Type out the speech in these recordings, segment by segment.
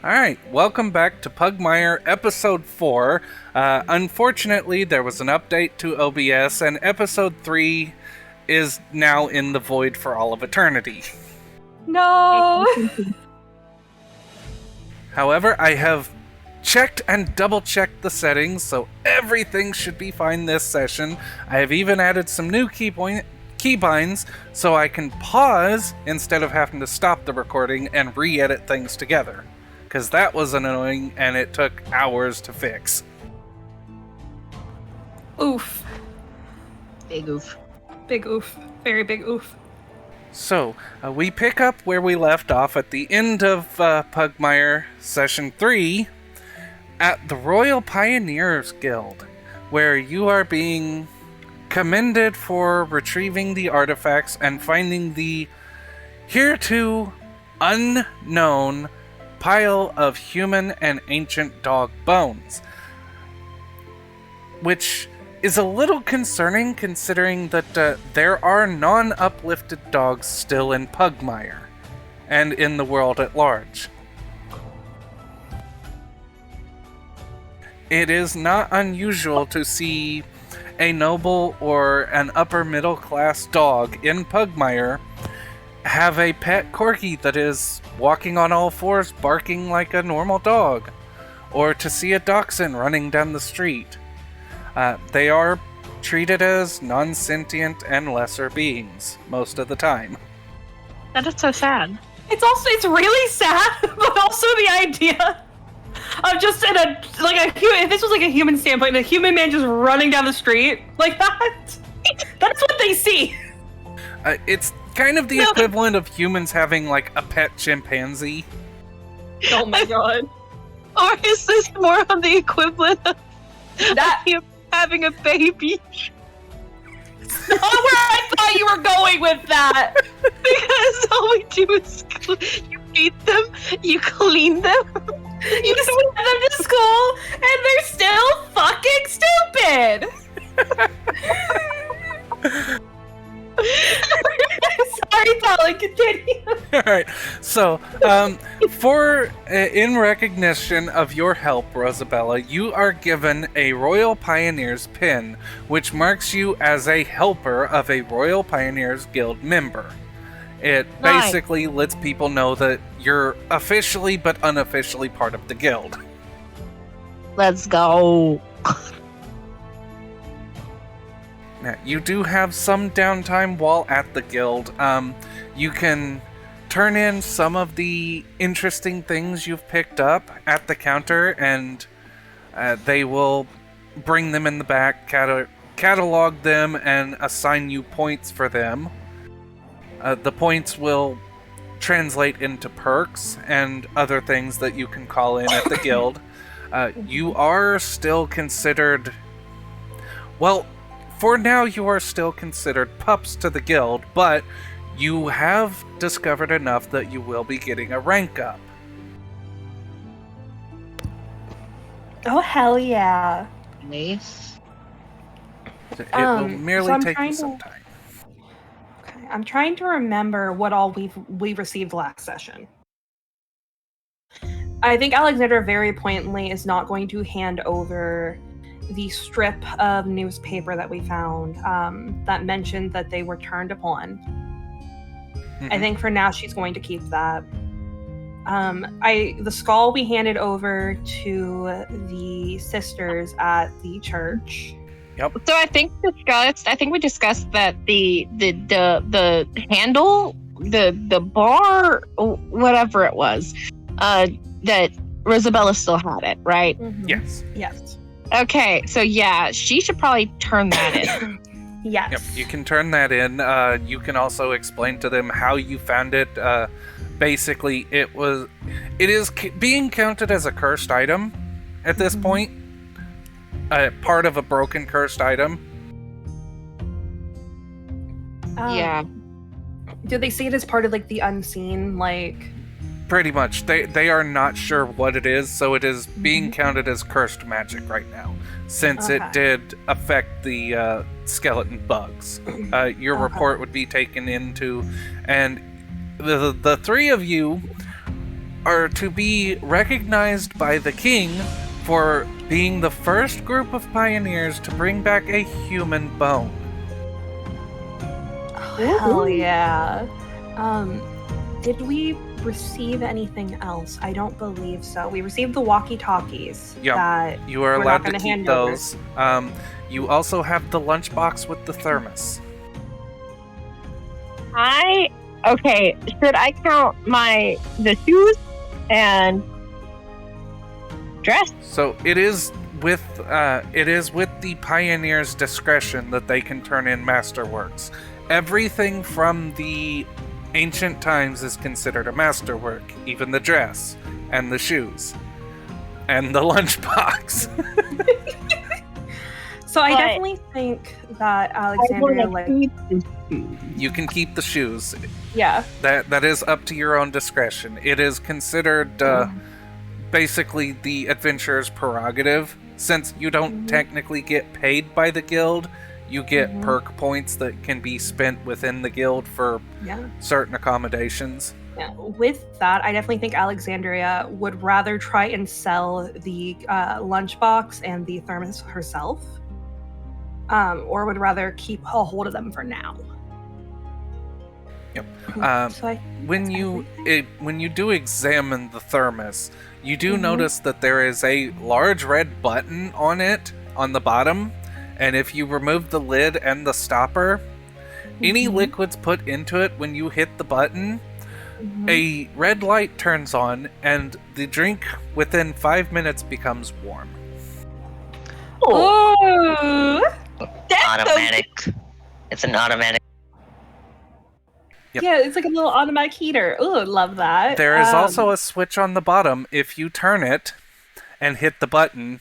Alright, welcome back to Pugmire Episode 4. Unfortunately, there was an update to OBS, and Episode 3 is now in the void for all of eternity. No! However, I have checked and double-checked the settings, so everything should be fine this session. I have even added some new keybinds, so I can pause instead of having to stop the recording and re-edit things together. Because that was annoying, and it took hours to fix. Oof. Big oof. Big oof. Very big oof. So, we pick up where we left off at the end of Pugmire Session 3 at the Royal Pioneers Guild, where you are being commended for retrieving the artifacts and finding the hereto unknown pile of human and ancient dog bones. Which is a little concerning considering that there are non-uplifted dogs still in Pugmire and in the world at large. It is not unusual to see a noble or an upper middle class dog in Pugmire have a pet corgi that is walking on all fours barking like a normal dog, or to see a dachshund running down the street. They are treated as non-sentient and lesser beings most of the time. That is so sad. It's really sad, but also the idea of just if this was like a human standpoint, a human man just running down the street like that. That's what they see. It's kind of the equivalent of humans having like a pet chimpanzee. Oh my god. Or is this more of the equivalent of That you having a baby? not where I thought you were going with that. Because all we do is you feed them, you clean them. You just send them to school and they're still fucking stupid. Sorry, Colin, continue. Alright, so, in recognition of your help, Rosabella, you are given a Royal Pioneers pin, which marks you as a helper of a Royal Pioneers Guild member. It basically lets people know that you're officially but unofficially part of the guild. Let's go. Now, you do have some downtime while at the guild. You can turn in some of the interesting things you've picked up at the counter, and they will bring them in the back, catalog them, and assign you points for them. The points will translate into perks and other things that you can call in at the guild. You are still considered... Well, for now you are still considered pups to the guild, but you have discovered enough that you will be getting a rank up. Oh, hell yeah. Nice. It will merely so I'm take you trying some to- time. Okay, I'm trying to remember what all we received last session. I think Alexander very pointedly is not going to hand over the strip of newspaper that we found that mentioned that they were turned upon. I think for now she's going to keep that. The skull we handed over to the sisters at the church. Yep. So I think we discussed that the handle, the bar, whatever it was, that Rosabella still had it, right? Mm-hmm. Yes. Yes. Okay, so yeah, she should probably turn that in. Yes. Yep, you can turn that in. You can also explain to them how you found it. Basically, it is being counted as a cursed item at this point. Part of a broken cursed item. Yeah. Do they see it as part of like the unseen, like? Pretty much. They are not sure what it is, so it is being counted as cursed magic right now, since it did affect the skeleton bugs. Your report would be taken into, and the three of you are to be recognized by the king for being the first group of pioneers to bring back a human bone. Oh, hell yeah. Did we receive anything else? I don't believe so. We received the walkie-talkies. Yep. That You are we're allowed not to gonna keep hand over. those. You also have the lunchbox with the thermos. Okay, should I count the shoes and dress? So it is with the pioneer's discretion that they can turn in masterworks. Everything from the ancient times is considered a masterwork, even the dress and the shoes and the lunchbox. So I But definitely think that Alexandria, You can keep the shoes. yeah. That is up to your own discretion. It is considered basically the adventurer's prerogative. Since you don't technically get paid by the guild, you get perk points that can be spent within the guild for certain accommodations. Yeah. With that, I definitely think Alexandria would rather try and sell the lunchbox and the thermos herself, or would rather keep a hold of them for now. Yep. So When you do examine the thermos, you do notice that there is a large red button on it on the bottom, and if you remove the lid and the stopper, any liquids put into it when you hit the button, a red light turns on, and the drink within 5 minutes becomes warm. Ooh. Automatic. It's an automatic. Yep. Yeah, it's like a little automatic heater. Ooh, love that. There is also a switch on the bottom. If you turn it and hit the button,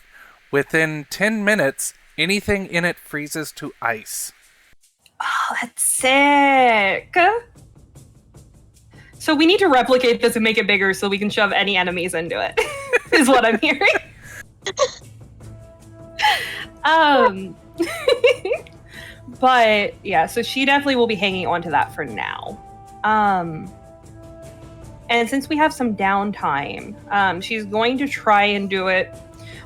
within 10 minutes, anything in it freezes to ice. Oh, that's sick. So we need to replicate this and make it bigger so we can shove any enemies into it, is what I'm hearing. But yeah, so she definitely will be hanging on to that for now. And since we have some downtime, she's going to try and do it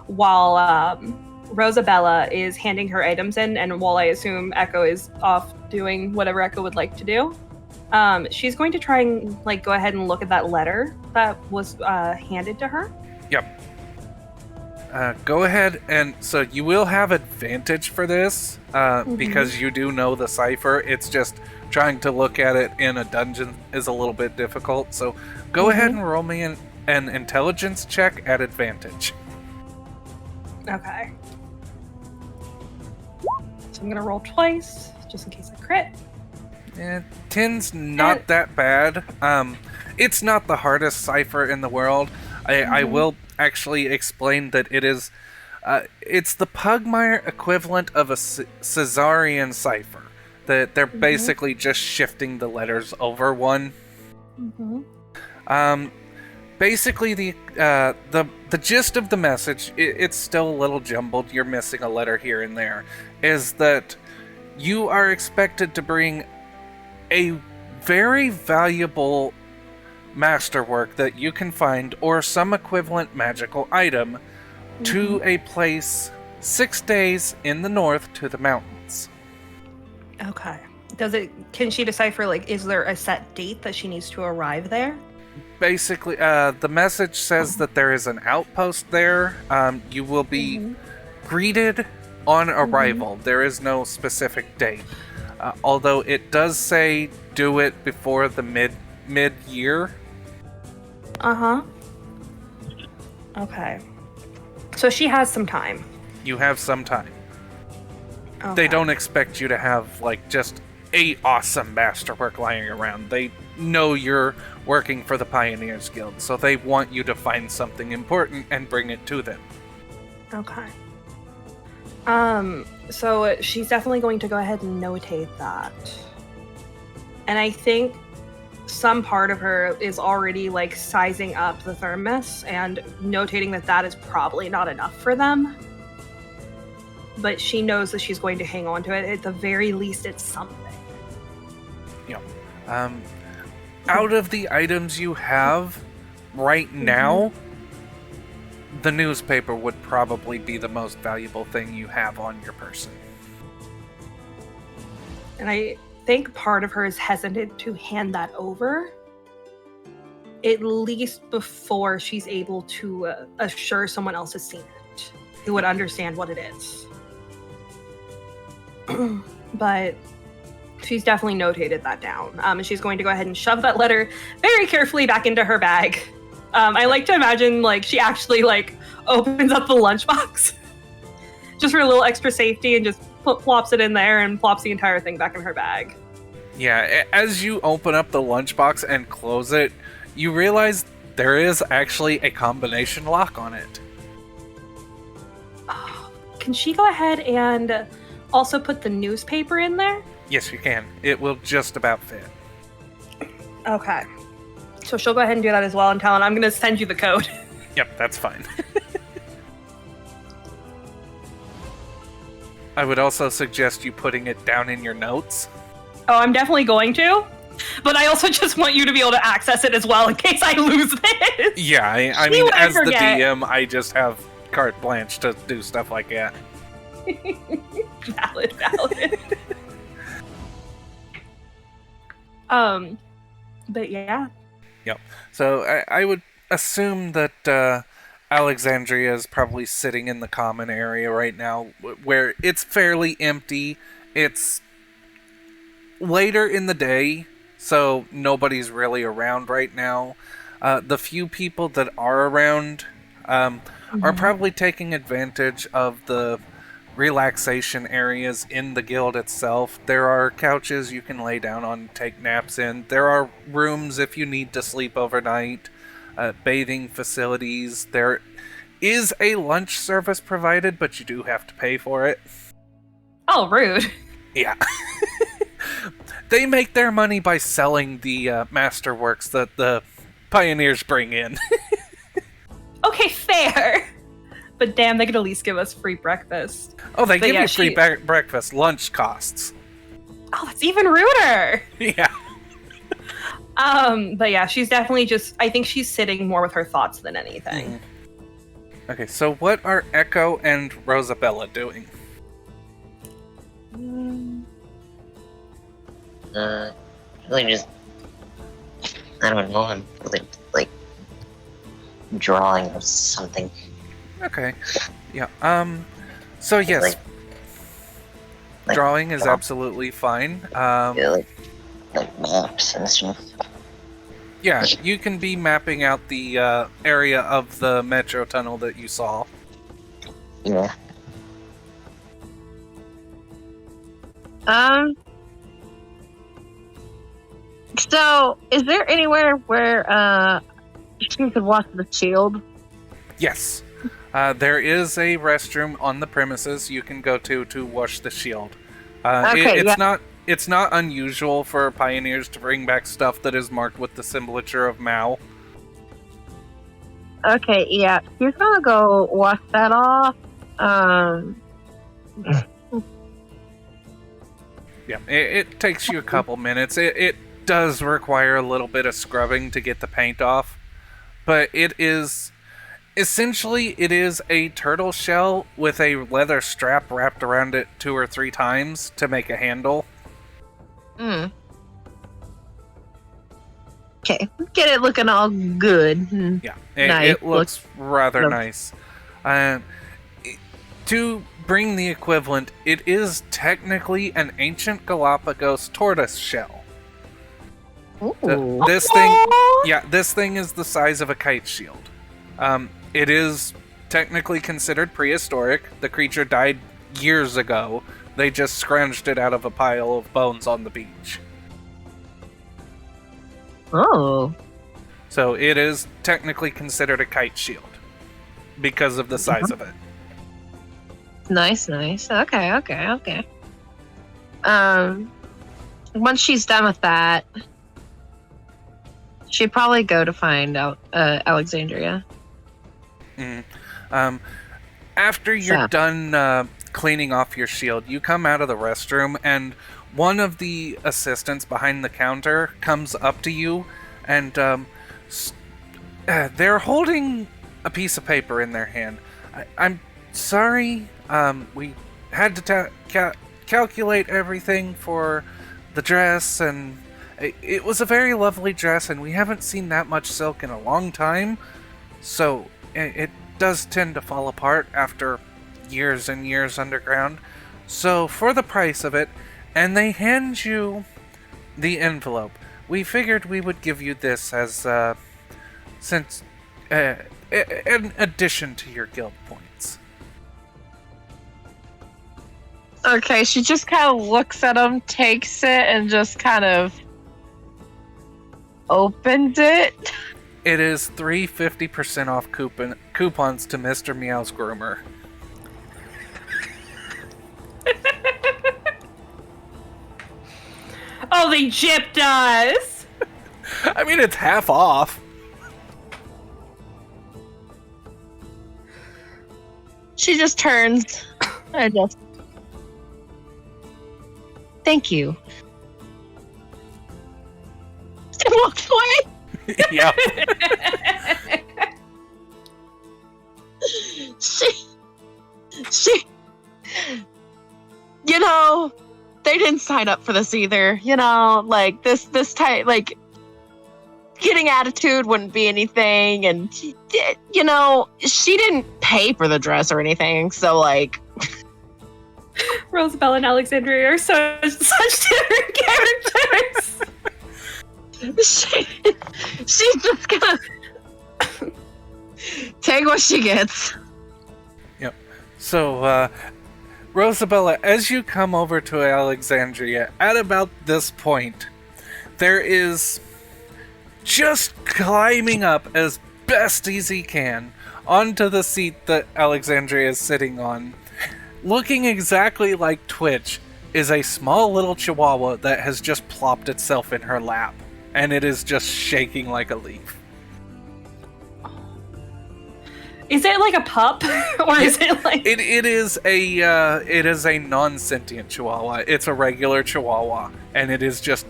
while Rosabella is handing her items in, and while I assume Echo is off doing whatever Echo would like to do. She's going to try and go ahead and look at that letter that was handed to her. Yep. Go ahead, and so you will have advantage for this because you do know the cipher. It's just trying to look at it in a dungeon is a little bit difficult. So go ahead and roll me an intelligence check at advantage. Okay. So I'm gonna roll twice just in case I crit. 10's not that bad. It's not the hardest cipher in the world. I will actually explain that it is it's the Pugmire equivalent of a Caesarian cipher. That they're basically just shifting the letters over one. Basically the gist of the message, it's still a little jumbled, you're missing a letter here and there, is that you are expected to bring a very valuable masterwork that you can find, or some equivalent magical item, to a place 6 days in the north to the mountains. Okay. Can she decipher, is there a set date that she needs to arrive there? Basically, the message says that there is an outpost there. You will be greeted on arrival. There is no specific date. Although it does say do it before the mid-year. Okay. So she has some time. You have some time. Okay. They don't expect you to have, just a awesome masterwork lying around. They know you're working for the Pioneers Guild, so they want you to find something important and bring it to them. Okay. So she's definitely going to go ahead and notate that. And I think some part of her is already sizing up the thermos and notating that is probably not enough for them. But she knows that she's going to hang on to it. At the very least, it's something. Yeah. Out of the items you have, right now, the newspaper would probably be the most valuable thing you have on your person. And I think part of her is hesitant to hand that over, at least before she's able to assure someone else has seen it, who would understand what it is. But she's definitely notated that down. And she's going to go ahead and shove that letter very carefully back into her bag. I like to imagine like she actually like opens up the lunchbox just for a little extra safety and just plops it in there and plops the entire thing back in her bag. Yeah, as you open up the lunchbox and close it, you realize there is actually a combination lock on it. Can she go ahead and also put the newspaper in there? Yes, you can. It will just about fit. Okay. So she'll go ahead and do that as well, and Talon, I'm going to send you the code. Yep, that's fine. I would also suggest you putting it down in your notes. Oh, I'm definitely going to. But I also just want you to be able to access it as well in case I lose this. Yeah, I mean, as the DM, I just have carte blanche to do stuff like that. Valid. But yeah. Yep. So I would assume that Alexandria is probably sitting in the common area right now, where it's fairly empty. It's later in the day, so nobody's really around right now. The few people that are around are probably taking advantage of the relaxation areas in the guild itself. There are couches you can lay down on and take naps in. There are rooms if you need to sleep overnight. Bathing facilities. There is a lunch service provided, but you do have to pay for it. Oh, rude. Yeah. They make their money by selling the masterworks that the pioneers bring in. Okay, fair. But damn, they could at least give us free breakfast. Oh, they give you free breakfast. Lunch costs. Oh, that's even ruder. Yeah. But yeah, she's definitely just, I think she's sitting more with her thoughts than anything. Okay, so what are Echo and Rosabella doing? Really just, I don't know, I'm really, like, drawing or something. Okay. Yeah, so yes, like drawing is absolutely fine. Yeah, like maps and stuff. Yeah, you can be mapping out the area of the metro tunnel that you saw. Yeah. So, is there anywhere where you could watch the shield? Yes. There is a restroom on the premises you can go to wash the shield. It's not unusual for pioneers to bring back stuff that is marked with the symbolature of Mao. Okay, yeah. You're gonna go wash that off. Yeah, it takes you a couple minutes. It does require a little bit of scrubbing to get the paint off, but it is essentially a turtle shell with a leather strap wrapped around it 2 or 3 times to make a handle. Okay, get it looking all good. Yeah, Nice. it looks rather nice. To bring the equivalent, it is technically an ancient Galapagos tortoise shell. Ooh. This thing is the size of a kite shield. It is technically considered prehistoric. The creature died years ago. They just scrounged it out of a pile of bones on the beach. Oh. So it is technically considered a kite shield because of the size of it. Nice. Okay. Once she's done with that, she'd probably go to find out Alexandria. After you're done cleaning off your shield, you come out of the restroom, and one of the assistants behind the counter comes up to you and They're holding a piece of paper in their hand. I'm sorry. We had to calculate everything for the dress, and it was a very lovely dress, and we haven't seen that much silk in a long time. So it does tend to fall apart after years and years underground. So for the price of it, and they hand you the envelope. We figured we would give you this as since in addition to your guild points. Okay, she just kind of looks at him, takes it, and just kind of opens it. It is 350% off coupons to Mr. Meow's groomer. Oh, they gypped us! I mean, it's half off. She just turns and just... Thank you. And walks away. Yeah. She, you know, they didn't sign up for this either. You know, like this type, like getting attitude wouldn't be anything, and you know, she didn't pay for the dress or anything. So like, Rosabelle and Alexandria are such different characters. She's just gonna take what she gets. Yep. So, Rosabella, as you come over to Alexandria, at about this point, there is just climbing up as best as he can onto the seat that Alexandria is sitting on, looking exactly like Twitch, is a small little chihuahua that has just plopped itself in her lap, and it is just shaking like a leaf. Is it like a pup, or is it like? It is a non-sentient chihuahua. It's a regular chihuahua, and it is just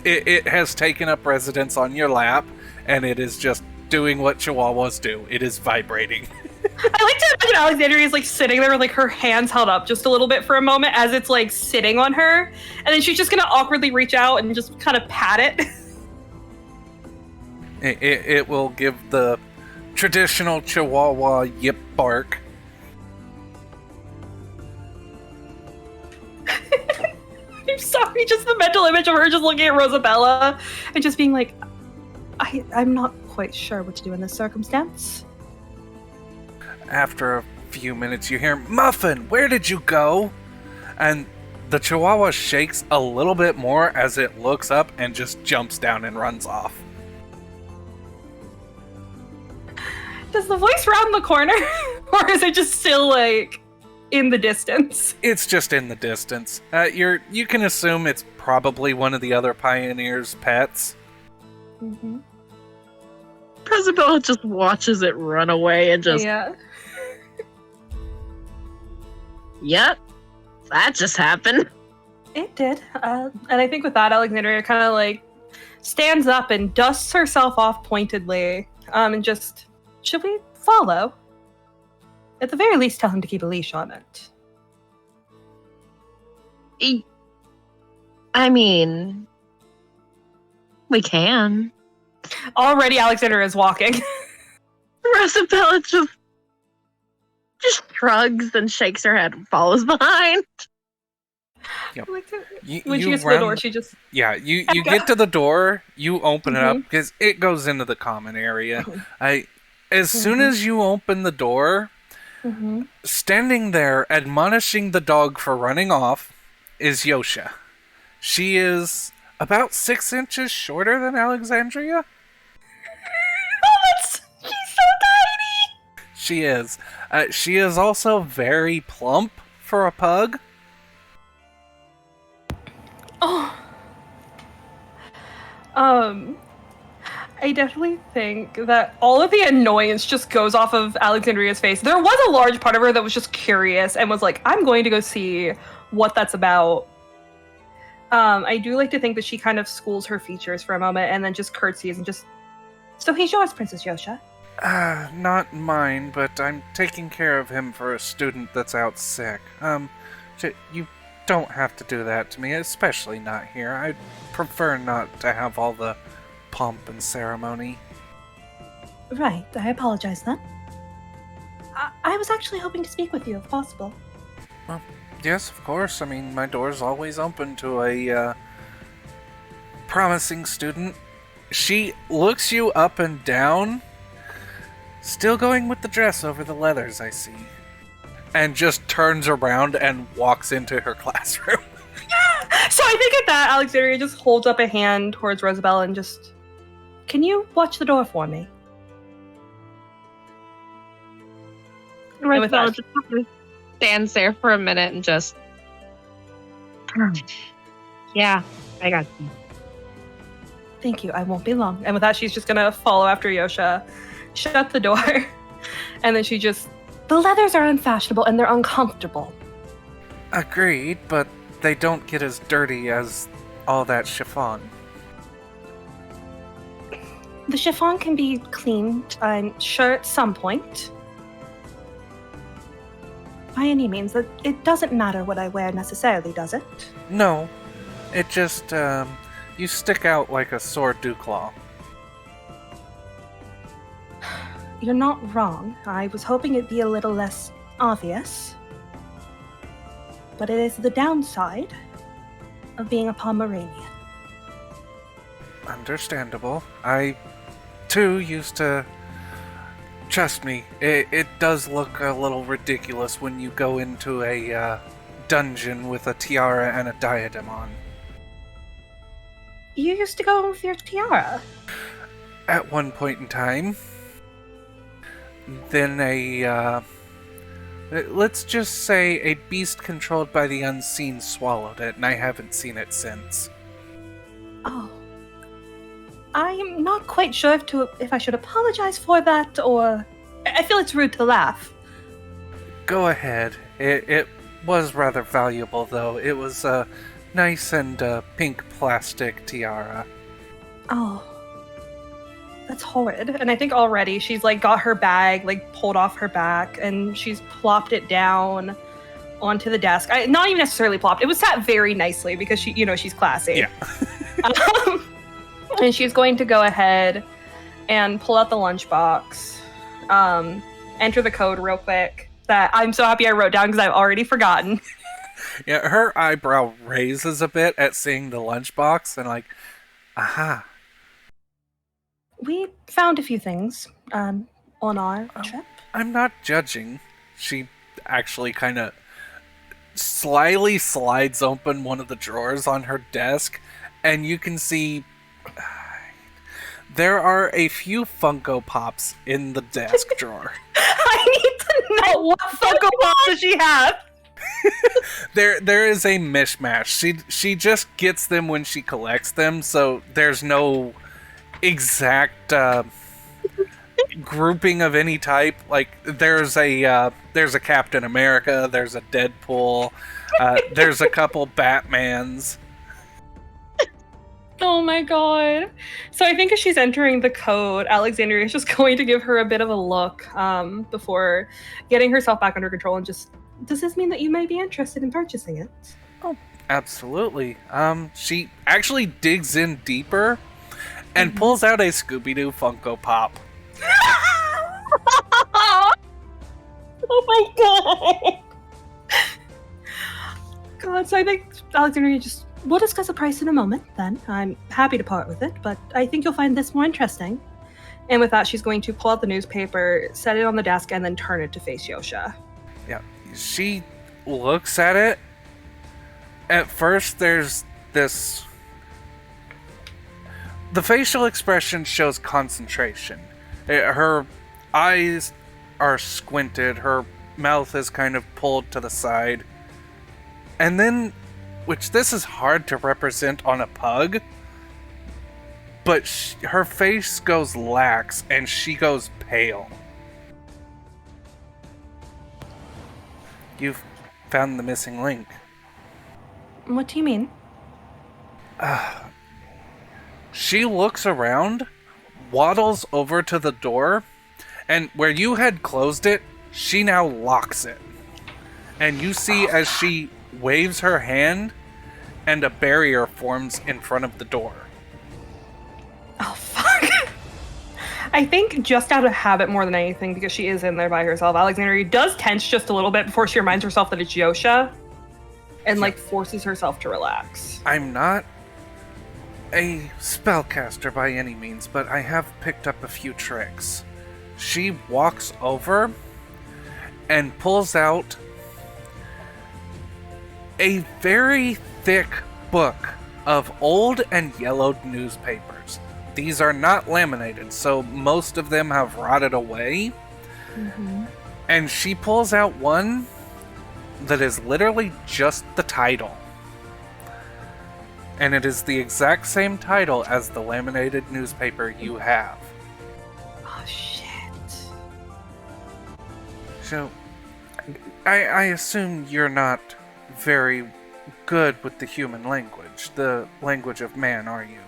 it has taken up residence on your lap, and it is just doing what chihuahuas do. It is vibrating. I like to imagine Alexandria is like sitting there with like her hands held up just a little bit for a moment as it's like sitting on her, and then she's just gonna awkwardly reach out and just kind of pat it. It will give the traditional chihuahua yip bark. I'm sorry, just the mental image of her just looking at Rosabella and just being like, I'm not quite sure what to do in this circumstance. After a few minutes, you hear, "Muffin, where did you go?" And the chihuahua shakes a little bit more as it looks up and just jumps down and runs off. Does the voice round the corner? Or is it just still like in the distance? It's just in the distance. You can assume it's probably one of the other pioneers' pets. Mm-hmm. Rosabella just watches it run away and just... Yeah. Yep, that just happened. It did. And I think with that, Alexandria kind of like stands up and dusts herself off pointedly and just... Should we follow? At the very least, tell him to keep a leash on it. I mean, we can. Already, Alexander is walking. Rosabella just shrugs and shakes her head and follows behind. Yep. When she gets to the door, she just... Yeah, you get to the door, you open it up, because it goes into the common area. As soon as you open the door, standing there admonishing the dog for running off is Yosha. She is about 6 inches shorter than Alexandria. She's so tiny! She is. She is also very plump for a pug. Oh. I definitely think that all of the annoyance just goes off of Alexandria's face. There was a large part of her that was just curious and was like, I'm going to go see what that's about. I do like to think that she kind of schools her features for a moment and then just curtsies and just So he's yours, Princess Yosha. Not mine, but I'm taking care of him for a student that's out sick. You don't have to do that to me, especially not here. I'd prefer not to have all the pomp and ceremony. Right, I apologize then. I was actually hoping to speak with you if possible. Well, yes, of course. I mean, my door's always open to a, promising student. She looks you up and down, still going with the dress over the leathers, I see. And just turns around and walks into her classroom. So I think at that, Alexandria just holds up a hand towards Rosabelle and just... Can you watch the door for me? And with Rosabelle that- just stands there for a minute and just... Yeah, I got you. Thank you, I won't be long. And with that, she's just gonna follow after Yosha, shut the door, and then she just... The leathers are unfashionable and they're uncomfortable. Agreed, but they don't get as dirty as all that chiffon. The chiffon can be cleaned, I'm sure, at some point. By any means, it doesn't matter what I wear necessarily, does it? No, it just, you stick out like a sore dewclaw. You're not wrong. I was hoping it'd be a little less obvious. But it is the downside of being a Pomeranian. Understandable. I, too, used to... Trust me, it does look a little ridiculous when you go into a, dungeon with a tiara and a diadem on. You used to go with your tiara? At one point in time. Then let's just say a beast controlled by the unseen swallowed it, and I haven't seen it since. Oh. I'm not quite sure if I should apologize for that, or... I feel it's rude to laugh. Go ahead. It was rather valuable, though. It was a nice and pink plastic tiara. Oh. That's horrid. And I think already she's got her bag pulled off her back and she's plopped it down onto the desk. Not even necessarily plopped. It was sat very nicely because she's classy. Yeah. And she's going to go ahead and pull out the lunchbox, enter the code real quick that I'm so happy I wrote down because I've already forgotten. Yeah, her eyebrow raises a bit at seeing the lunchbox and aha. We found a few things on our trip. I'm not judging. She actually kind of slyly slides open one of the drawers on her desk, and you can see there are a few Funko Pops in the desk drawer. I need to know what Funko Pops does she have? There is a mishmash. She just gets them when she collects them, so there's no exact grouping of any type. There's a Captain America, there's a Deadpool, there's a couple Batmans. Oh my god. So I think as she's entering the code, Alexandria is just going to give her a bit of a look before getting herself back under control and just, does this mean that you may be interested in purchasing it? Oh, absolutely. She actually digs in deeper and pulls out a Scooby-Doo Funko Pop. Oh my god! God, so I think Alexandria we'll discuss the price in a moment then. I'm happy to part with it, but I think you'll find this more interesting. And with that, she's going to pull out the newspaper, set it on the desk, and then turn it to face Yosha. Yeah, she looks at it. At first, there's this... The facial expression shows concentration. Her eyes are squinted, her mouth is kind of pulled to the side. And then, which this is hard to represent on a pug, but her face goes lax and she goes pale. You've found the missing link. What do you mean? She looks around, waddles over to the door, and where you had closed it, she now locks it. And you see as she waves her hand, and a barrier forms in front of the door. Oh, fuck. I think just out of habit more than anything, because she is in there by herself, Alexandria does tense just a little bit before she reminds herself that it's Yosha, and, like, forces herself to relax. I'm not a spellcaster by any means, but I have picked up a few tricks. She walks over and pulls out a very thick book of old and yellowed newspapers. These are not laminated, so most of them have rotted away. Mm-hmm. And she pulls out one that is literally just the title. And it is the exact same title as the laminated newspaper you have. Oh, shit. So, I assume you're not very good with the human language, the language of man, are you?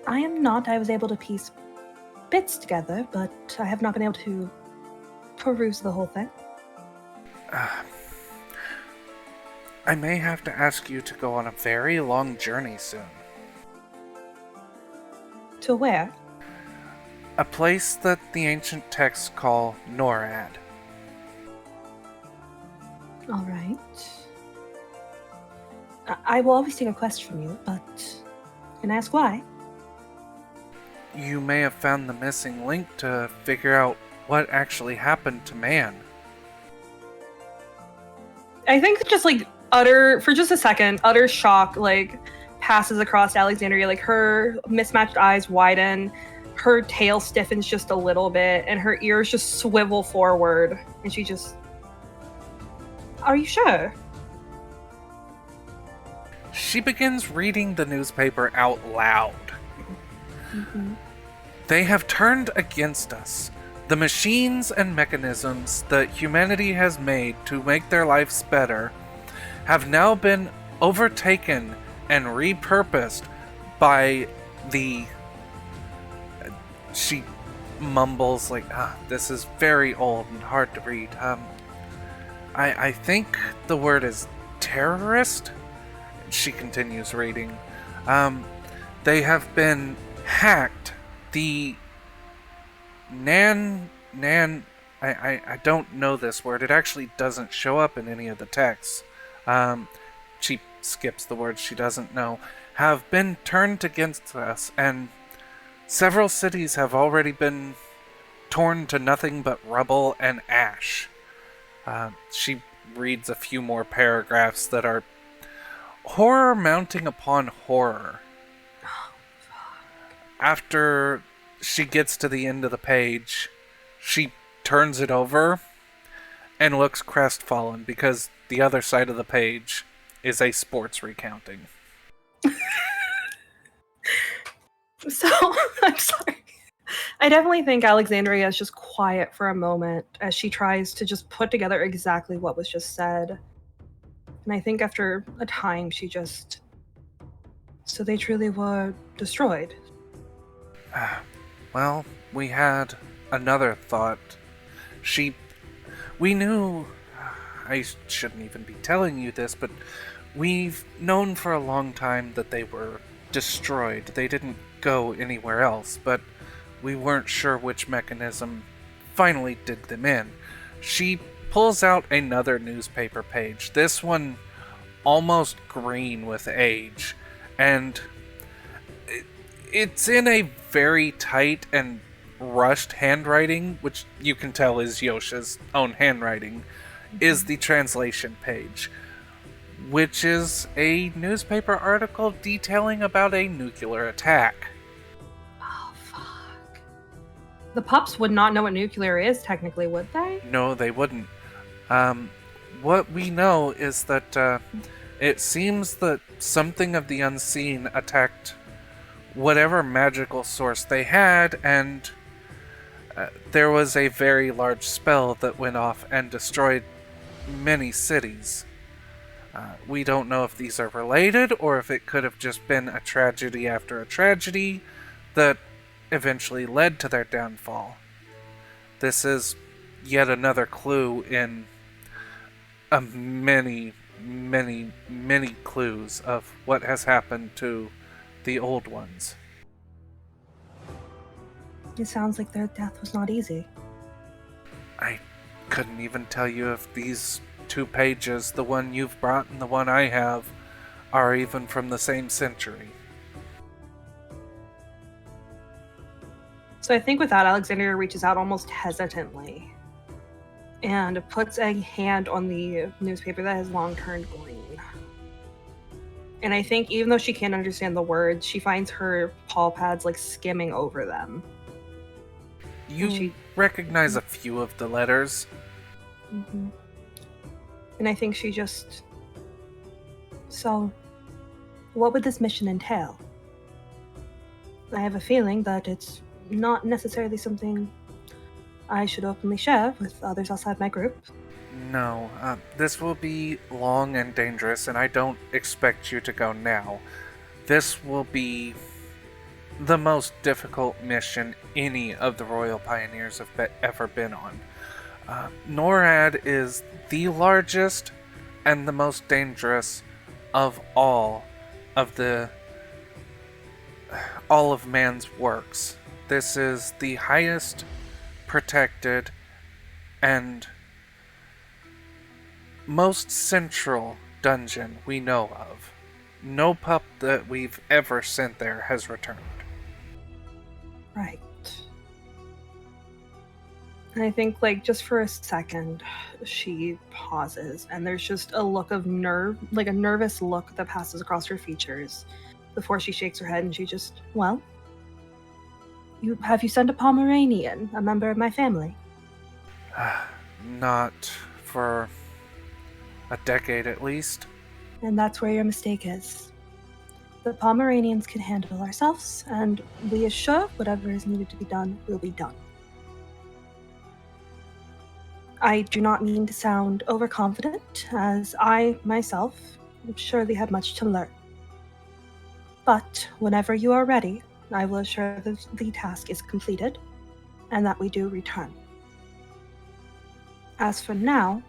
I am not. I was able to piece bits together, but I have not been able to peruse the whole thing. I may have to ask you to go on a very long journey soon. To where? A place that the ancient texts call Norad. All right. I will always take a quest from you, but can I ask why? You may have found the missing link to figure out what actually happened to man. I think just like for just a second, utter shock like passes across Alexandria. Like her mismatched eyes widen, her tail stiffens just a little bit, and her ears just swivel forward, and she just... Are you sure? She begins reading the newspaper out loud. Mm-hmm. They have turned against us. The machines and mechanisms that humanity has made to make their lives better have now been overtaken and repurposed by the... She mumbles like, this is very old and hard to read. I think the word is terrorist? She continues reading. They have been hacked. The I don't know this word. It actually doesn't show up in any of the texts. She skips the words she doesn't know. Have been turned against us, and several cities have already been torn to nothing but rubble and ash. She reads a few more paragraphs that are horror mounting upon horror. After she gets to the end of the page, she turns it over and looks crestfallen because the other side of the page is a sports recounting. So, I'm sorry. I definitely think Alexandria is just quiet for a moment as she tries to just put together exactly what was just said. And I think after a time, she just... So they truly were destroyed. Well, we had another thought. We knew... I shouldn't even be telling you this, but we've known for a long time that they were destroyed. They didn't go anywhere else, but we weren't sure which mechanism finally did them in. She pulls out another newspaper page, this one almost green with age, and it's in a very tight and rushed handwriting, which you can tell is Yosha's own handwriting, is the translation page, which is a newspaper article detailing about a nuclear attack. Oh, fuck. The pups would not know what nuclear is, technically, would they? No, they wouldn't. What we know is that it seems that something of the unseen attacked whatever magical source they had, and there was a very large spell that went off and destroyed many cities. We don't know if these are related, or if it could have just been a tragedy after a tragedy that eventually led to their downfall. This is yet another clue in a many clues of what has happened to the old ones. It sounds like their death was not easy. I couldn't even tell you if these 2 pages, the one you've brought and the one I have, are even from the same century. So I think with that, Alexandria reaches out almost hesitantly and puts a hand on the newspaper that has long turned green. And I think even though she can't understand the words, she finds her paw pads like skimming over them. You recognize a few of the letters. Mm-hmm. And I think she just... So, what would this mission entail? I have a feeling that it's not necessarily something I should openly share with others outside my group. No, this will be long and dangerous, and I don't expect you to go now. This will be the most difficult mission any of the Royal Pioneers have ever been on. NORAD is the largest and the most dangerous of all of man's works. This is the highest protected and most central dungeon we know of. No pup that we've ever sent there has returned. Right. And I think, like, just for a second, she pauses, and there's just a look of a nervous look that passes across her features before she shakes her head and she just, well, have you sent a Pomeranian, a member of my family? Not for a decade at least. And that's where your mistake is. The Pomeranians can handle ourselves, and we assure whatever is needed to be done will be done. I do not mean to sound overconfident, as I, myself, surely have much to learn. But whenever you are ready, I will assure that the task is completed, and that we do return. As for now,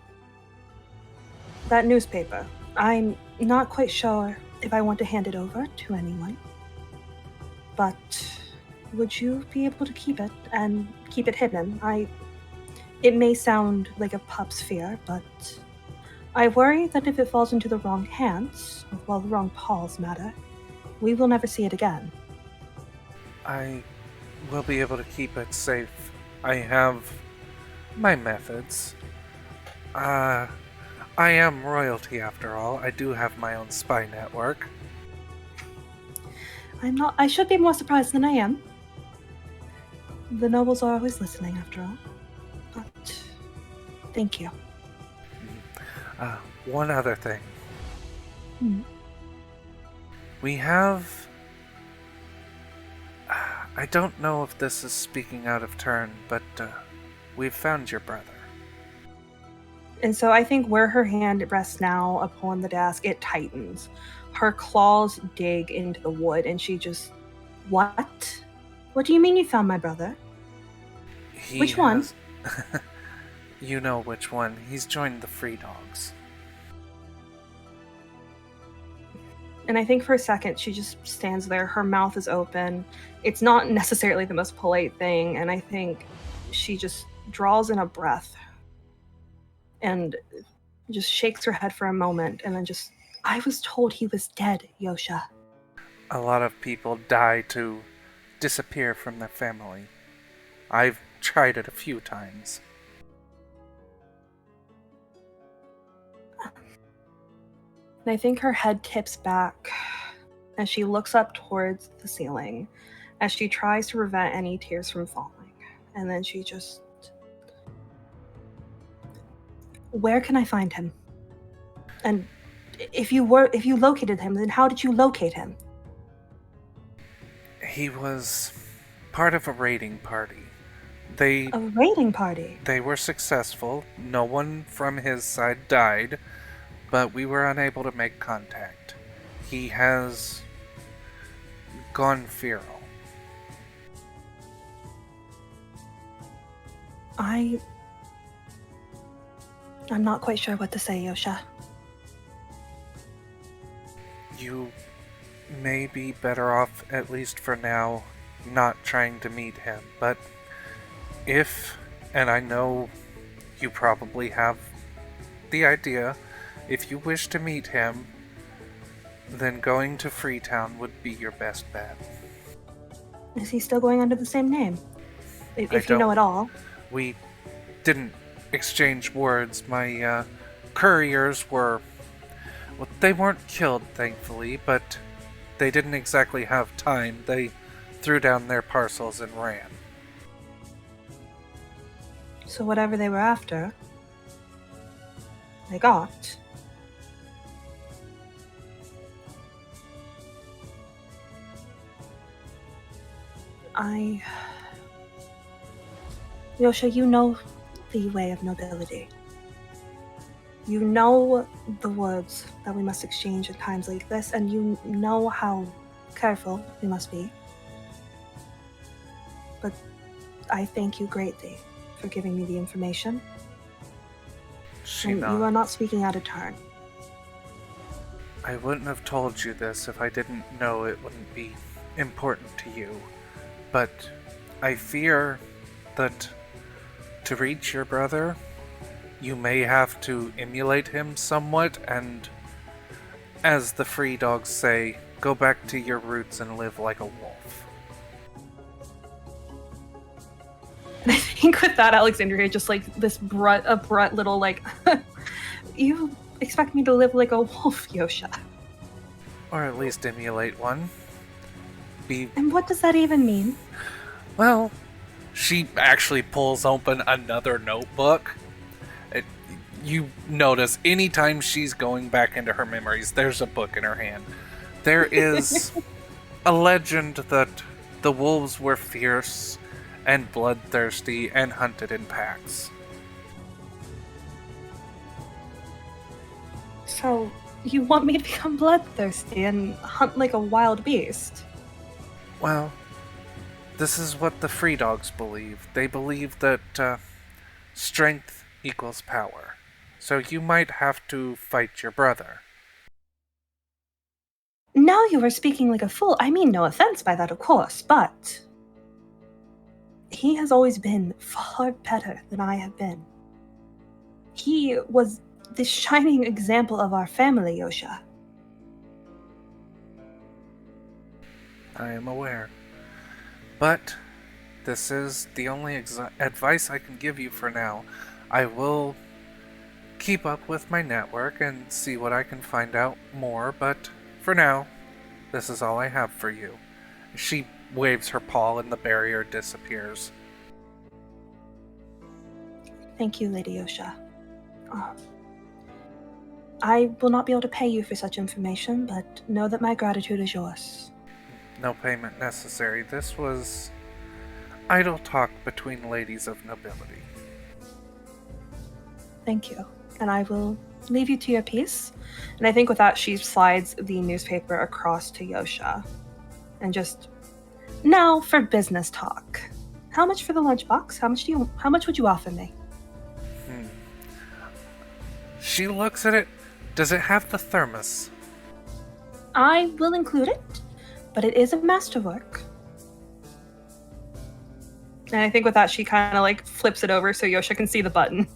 that newspaper, I'm not quite sure if I want to hand it over to anyone. But would you be able to keep it, and keep it hidden? It may sound like a pup's fear, but I worry that if it falls into the wrong hands, well, the wrong paws matter, we will never see it again. I will be able to keep it safe. I have my methods. I am royalty after all. I do have my own spy network. I should be more surprised than I am. The nobles are always listening after all. But thank you. One other thing. Hmm. We have... I don't know if this is speaking out of turn, but we've found your brother. And so I think where her hand rests now upon the desk, it tightens. Her claws dig into the wood, and she just... What? What do you mean you found my brother? Which one? You know which one. He's joined the Free Dogs. And I think for a second she just stands there. Her mouth is open. It's not necessarily the most polite thing, and I think she just draws in a breath and just shakes her head for a moment, and then just, I was told he was dead, Yosha. A lot of people die to disappear from their family. I've tried it a few times. And I think her head tips back as she looks up towards the ceiling, as she tries to prevent any tears from falling. And then she just... Where can I find him? And if you located him, then how did you locate him? He was part of a raiding party. A raiding party? They were successful. No one from his side died, but we were unable to make contact. He has gone feral. I'm not quite sure what to say, Yosha. You may be better off, at least for now, not trying to meet him. But if, and I know you probably have the idea, if you wish to meet him, then going to Freetown would be your best bet. Is he still going under the same name? If you know don't- at all. We didn't exchange words. My couriers were... Well, they weren't killed, thankfully, but they didn't exactly have time. They threw down their parcels and ran. So whatever they were after, they got. Yosha, you know the way of nobility. You know the words that we must exchange in times like this, and you know how careful we must be. But I thank you greatly for giving me the information. She And you are nods. not speaking out of turn. I wouldn't have told you this if I didn't know it wouldn't be important to you. But I fear that to reach your brother, you may have to emulate him somewhat and, as the free dogs say, go back to your roots and live like a wolf. And I think with that, Alexandria just like this abrupt little like, you expect me to live like a wolf, Yosha? Or at least emulate one. And what does that even mean? Well, she actually pulls open another notebook. You notice anytime she's going back into her memories, there's a book in her hand. There is a legend that the wolves were fierce and bloodthirsty and hunted in packs. So, you want me to become bloodthirsty and hunt like a wild beast? Well, this is what the free dogs believe. They believe that strength equals power. So you might have to fight your brother. Now you are speaking like a fool. I mean no offense by that, of course, but he has always been far better than I have been. He was the shining example of our family, Yosha. I am aware. But this is the only advice I can give you for now. I will keep up with my network and see what I can find out more, but for now, this is all I have for you. She waves her paw and the barrier disappears. Thank you, Lady Yosha. I will not be able to pay you for such information, but know that my gratitude is yours. No payment necessary. This was idle talk between ladies of nobility. Thank you. And I will leave you to your peace. And I think with that, she slides the newspaper across to Yosha. And just, now for business talk. How much for the lunchbox? How much would you offer me? She looks at it. Does it have the thermos? I will include it, but it is a masterwork. And I think with that, she kind of like flips it over so Yosha can see the button.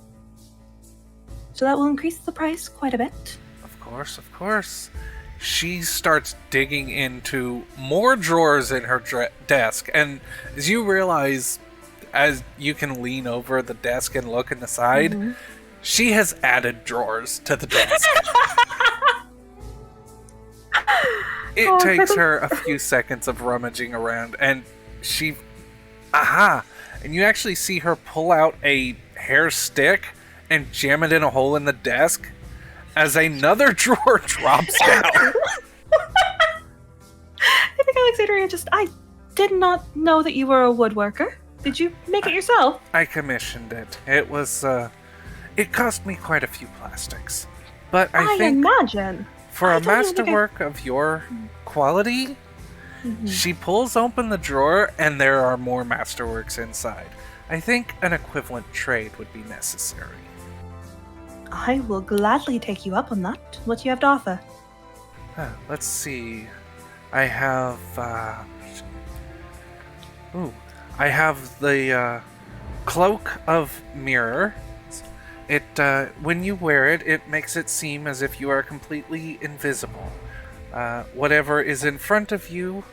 So that will increase the price quite a bit. Of course. She starts digging into more drawers in her desk, and as you realize, as you can lean over the desk and look in the side, she has added drawers to the desk. It takes her a few seconds of rummaging around, and and you actually see her pull out a hair stick and jam it in a hole in the desk as another drawer drops down. I think Alexandria I did not know that you were a woodworker. Did you make it yourself? I commissioned it. It was, it cost me quite a few plastics. But I think imagine. for I a don't even think masterwork of your quality, she pulls open the drawer and there are more masterworks inside. I think an equivalent trade would be necessary. I will gladly take you up on that. What do you have to offer? Let's see. I have, I have the, Cloak of Mirror. It, when you wear it, it makes it seem as if you are completely invisible. Whatever is in front of you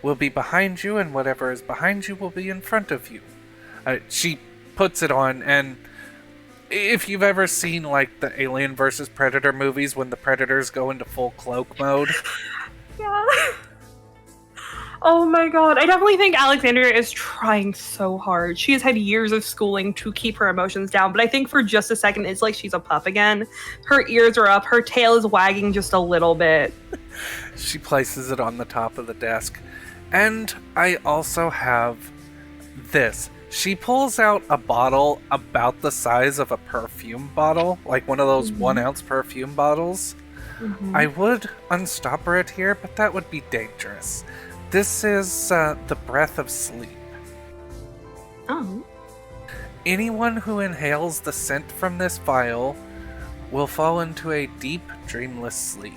will be behind you, and whatever is behind you will be in front of you. She puts it on, and if you've ever seen, like, the Alien vs. Predator movies when the Predators go into full cloak mode... Yeah. Oh my god. I definitely think Alexandria is trying so hard. She has had years of schooling to keep her emotions down, but I think for just a second it's like she's a pup again. Her ears are up, her tail is wagging just a little bit. She places it on the top of the desk. And I also have this. She pulls out a bottle about the size of a perfume bottle, like one of those 1 ounce perfume bottles. I would unstopper it here, but that would be dangerous. This is the breath of sleep. Oh. Anyone who inhales the scent from this vial will fall into a deep, dreamless sleep.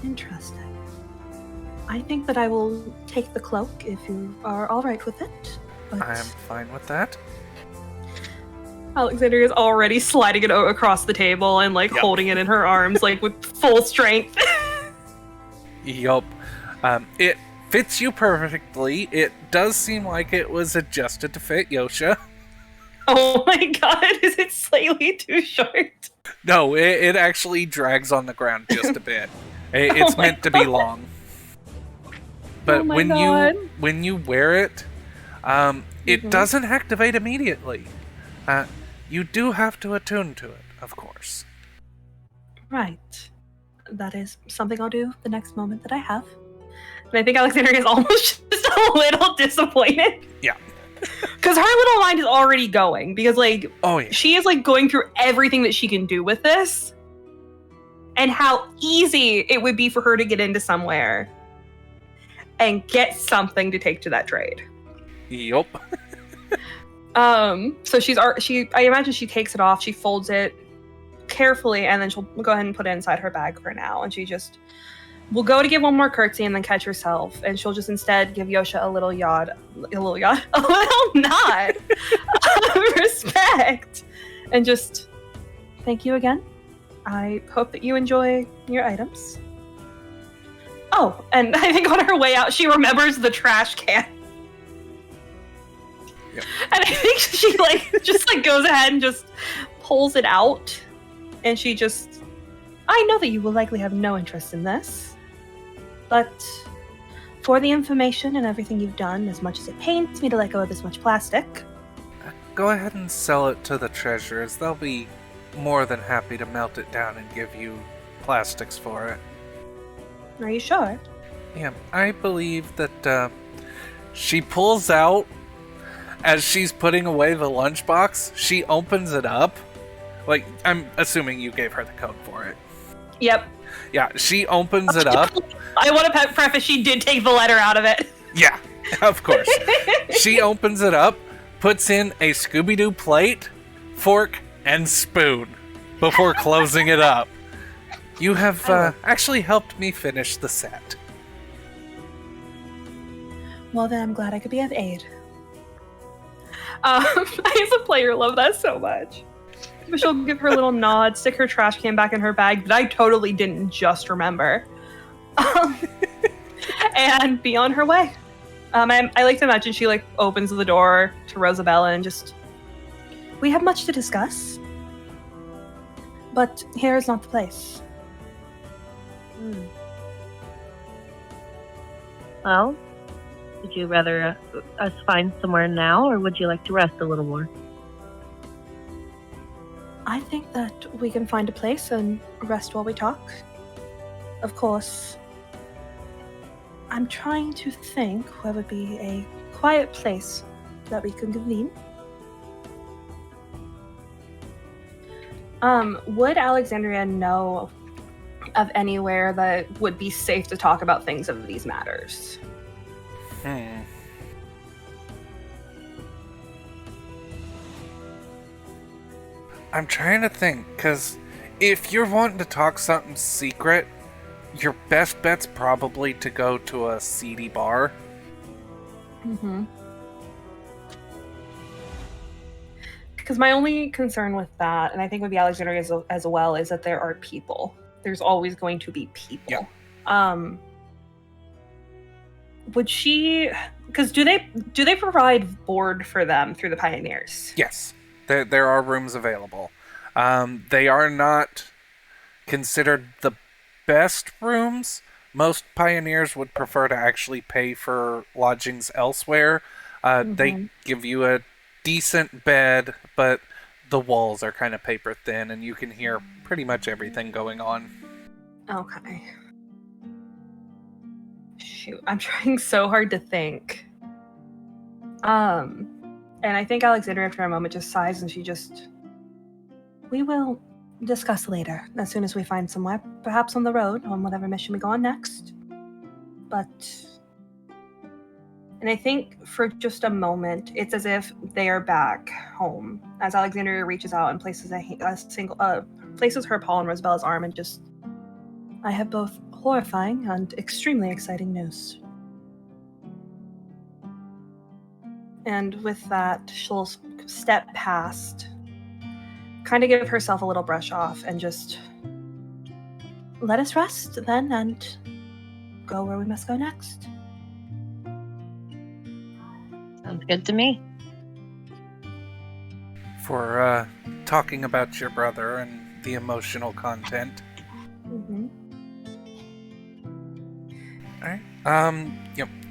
Interesting. I think that I will take the cloak if you are alright with it. But I am fine with that. Alexandria is already sliding it across the table and like holding it in her arms like with full strength. Yup. It fits you perfectly. It does seem like it was adjusted to fit Yosha. Oh my god, is it slightly too short? No, it actually drags on the ground just a bit. It's meant to be long. But when you wear it, it doesn't activate immediately. You do have to attune to it, of course. Right. That is something I'll do the next moment that I have. And I think Alexandria is almost just a little disappointed. Yeah. Because her little mind is already going. Because, like, she is, like, going through everything that she can do with this. And how easy it would be for her to get into somewhere and get something to take to that trade. Yup. So I imagine she takes it off, she folds it carefully, and then she'll go ahead and put it inside her bag for now. And she just will go to give one more curtsy and then catch herself. And she'll just instead give Yosha a little nod of respect. And just thank you again. I hope that you enjoy your items. Oh, and I think on her way out, she remembers the trash can. Yep. And I think she just goes ahead and just pulls it out. And she just, I know that you will likely have no interest in this, but for the information and everything you've done, as much as it pains me to let go of this much plastic. Go ahead and sell it to the treasurers. They'll be more than happy to melt it down and give you plastics for it. Are you sure? Yeah, I believe that she pulls out, as she's putting away the lunchbox, she opens it up. Like, I'm assuming you gave her the code for it. Yep. Yeah, she opens it up. I want to preface, she did take the letter out of it. Yeah, of course. She opens it up, puts in a Scooby-Doo plate, fork, and spoon before closing it up. You have actually helped me finish the set. Well, then I'm glad I could be of aid. I, as a player, love that so much. But she'll give her a little nod, stick her trash can back in her bag that I totally didn't just remember, and be on her way. I like to imagine she opens the door to Rosabella and just, we have much to discuss, but here is not the place. Well, would you rather us find somewhere now, or would you like to rest a little more? I think that we can find a place and rest while we talk. Of course, I'm trying to think where would be a quiet place that we can convene. Would Alexandria know of anywhere that would be safe to talk about things of these matters? I'm trying to think, because if you're wanting to talk something secret, your best bet's probably to go to a seedy bar. Mm-hmm. Because my only concern with that, and I think would be Alexandria as well, is that there are people. There's always going to be people. Yeah. Would she? Because do they provide board for them through the Pioneers? Yes, there are rooms available. They are not considered the best rooms. Most pioneers would prefer to actually pay for lodgings elsewhere. They give you a decent bed, but the walls are kind of paper thin, and you can hear pretty much everything going on. Okay. Shoot, I'm trying so hard to think. And I think Alexandria, after a moment, just sighs, and we will discuss later, as soon as we find somewhere, perhaps on the road, on whatever mission we go on next. And I think for just a moment, it's as if they are back home, as Alexandria reaches out and places places her paw on Rosabella's arm, and just, I have both horrifying and extremely exciting news. And with that, she'll step past, kind of give herself a little brush off, and just let us rest then and go where we must go next. Sounds good to me. For talking about your brother and the emotional content. Mm-hmm. Alright.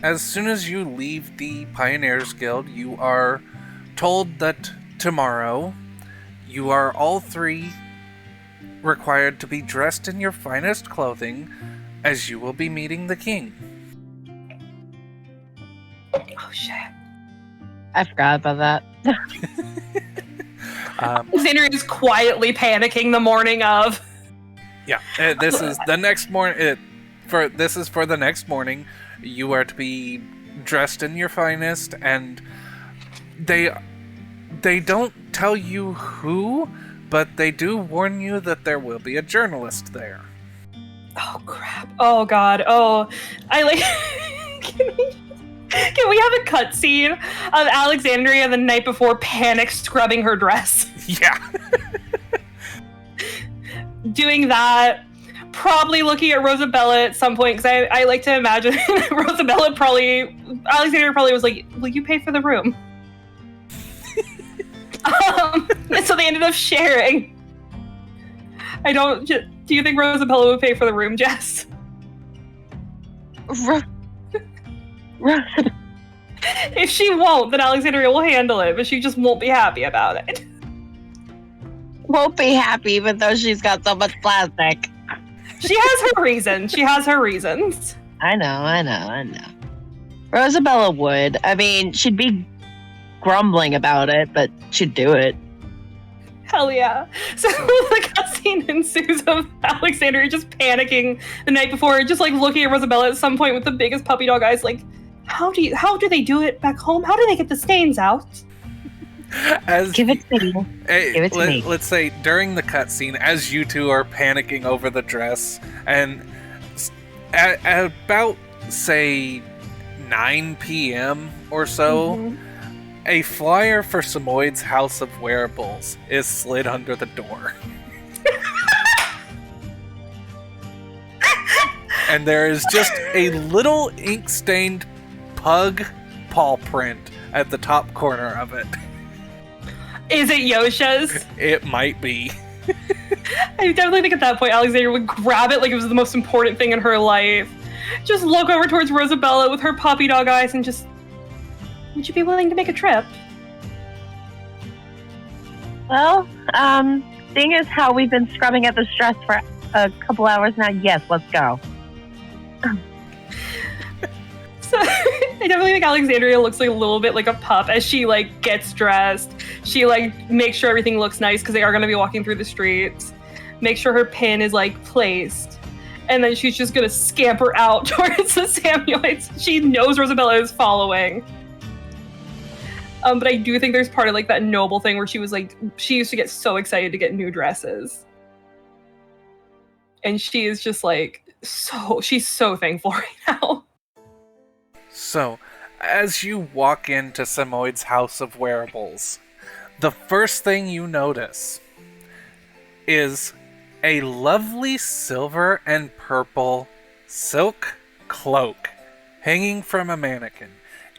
As soon as you leave the Pioneers Guild, you are told that tomorrow you are all three required to be dressed in your finest clothing, as you will be meeting the king. Oh shit. I forgot about that. Xander is quietly panicking the morning of. Yeah, this is the next morning. This is for the next morning. You are to be dressed in your finest, and they don't tell you who, but they do warn you that there will be a journalist there. Oh crap! Oh god! Oh, I like. Can we have a cutscene of Alexandria the night before panic scrubbing her dress? Yeah. Doing that, probably looking at Rosabella at some point, because I like to imagine Alexandria probably was like, will you pay for the room? And so they ended up sharing. Do you think Rosabella would pay for the room, Jess? If she won't, then Alexandria will handle it, but she just won't be happy about it. Won't be happy, even though she's got so much plastic. She has her reasons. I know. Rosabella would. I mean, she'd be grumbling about it, but she'd do it. Hell yeah. So the cutscene ensues of Alexandria just panicking the night before, just like looking at Rosabella at some point with the biggest puppy dog eyes, like, how do they do it back home? How do they get the stains out? Give it to me. Give it to me. Let's say during the cutscene, as you two are panicking over the dress, and at about, say, 9 p.m. or so, a flyer for Samoyed's House of Wearables is slid under the door. And there is just a little ink-stained pug paw print at the top corner of it. Is it Yosha's? It might be. I definitely think at that point Alexandria would grab it like it was the most important thing in her life. Just look over towards Rosabella with her puppy dog eyes and just, would you be willing to make a trip? Well, seeing as how we've been scrubbing at this dress for a couple hours now, yes, let's go. So I definitely think Alexandria looks like a little bit like a pup as she like gets dressed. She like makes sure everything looks nice because they are going to be walking through the streets. Make sure her pin is like placed, and then she's just going to scamper out towards the Samuelites. She knows Rosabella is following. But I do think there's part of like that noble thing where she was like, she used to get so excited to get new dresses. And she is just like, she's so thankful right now. So, as you walk into Samoyed's House of Wearables, the first thing you notice is a lovely silver and purple silk cloak hanging from a mannequin.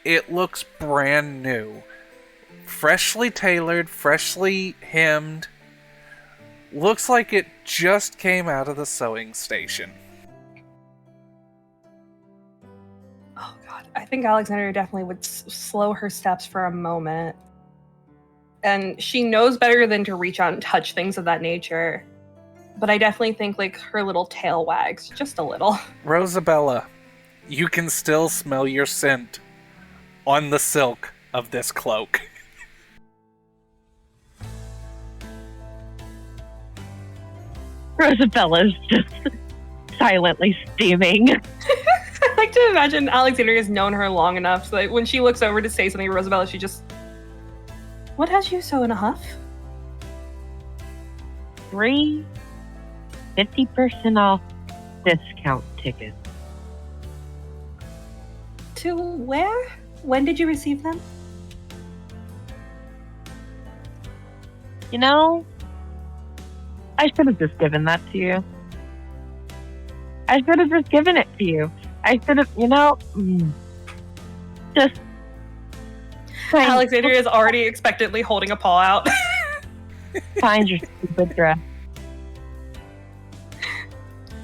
It looks brand new. Freshly tailored, freshly hemmed. Looks like it just came out of the sewing station. Oh god, I think Alexandria definitely would slow her steps for a moment. And she knows better than to reach out and touch things of that nature. But I definitely think like her little tail wags just a little. Rosabella, you can still smell your scent on the silk of this cloak. Rosabella's just silently steaming. I like to imagine Alexandria's known her long enough so that when she looks over to say something to Rosabella, she just... What has you so in a huff? 3 50% off discount tickets. To where? When did you receive them? You know, I should have just given that to you. I should have just given it to you. I should have, just... Alexandria is already expectantly holding a paw out. Find your stupid dress.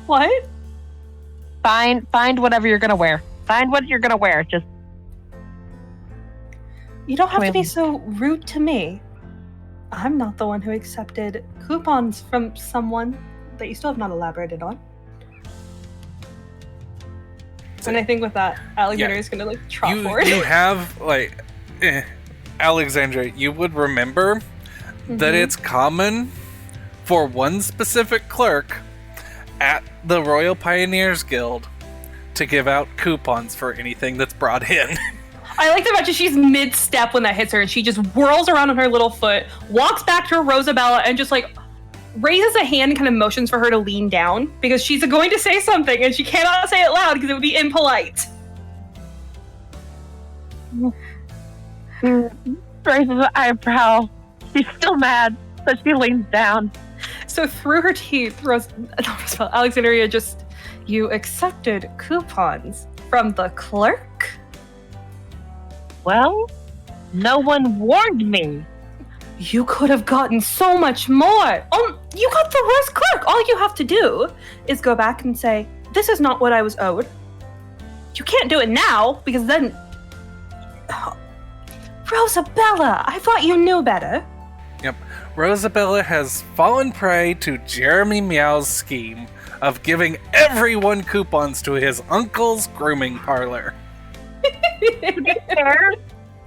What? Find whatever you're gonna wear. Find what you're gonna wear. Just... You don't have to be so rude to me. I'm not the one who accepted coupons from someone that you still have not elaborated on. And I think with that, Alexandria is gonna trot forward. You have Alexandria, you would remember that it's common for one specific clerk at the Royal Pioneers Guild to give out coupons for anything that's brought in. I like to imagine she's mid-step when that hits her, and she just whirls around on her little foot, walks back to Rosabella, and just raises a hand and kind of motions for her to lean down because she's going to say something and she cannot say it loud because it would be impolite. Raises an eyebrow. She's still mad, so she leans down. So through her teeth, Alexandria you accepted coupons from the clerk? Well, no one warned me. You could have gotten so much more. You got the worst clerk. All you have to do is go back and say, this is not what I was owed. You can't do it now, because then... Oh. Rosabella, I thought you knew better. Yep. Rosabella has fallen prey to Jeremy Meow's scheme of giving everyone coupons to his uncle's grooming parlor.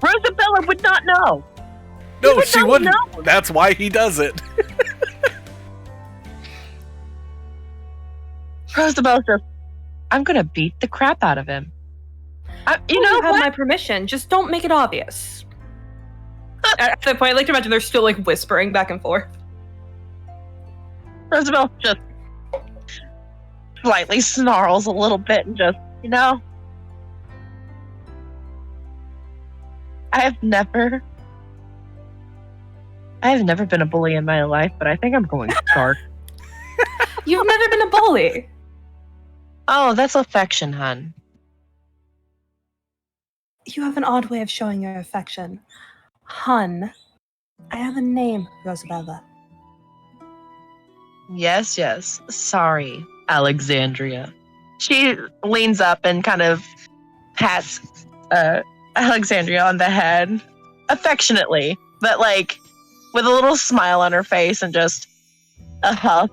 Rosabella would not know. No, she wouldn't. Know. That's why he does it. Rosabella says, I'm going to beat the crap out of him. You have my permission. Just don't make it obvious. At that point, I like to imagine they're still whispering back and forth. Rosabella just slightly snarls a little bit and just, I have never been a bully in my life, but I think I'm going to start. You've never been a bully. Oh, that's affection, hun. You have an odd way of showing your affection. Hun. I have a name, Rosabella. Yes. Sorry, Alexandria. She leans up and kind of pats Alexandria on the head. Affectionately, but with a little smile on her face and just a huff.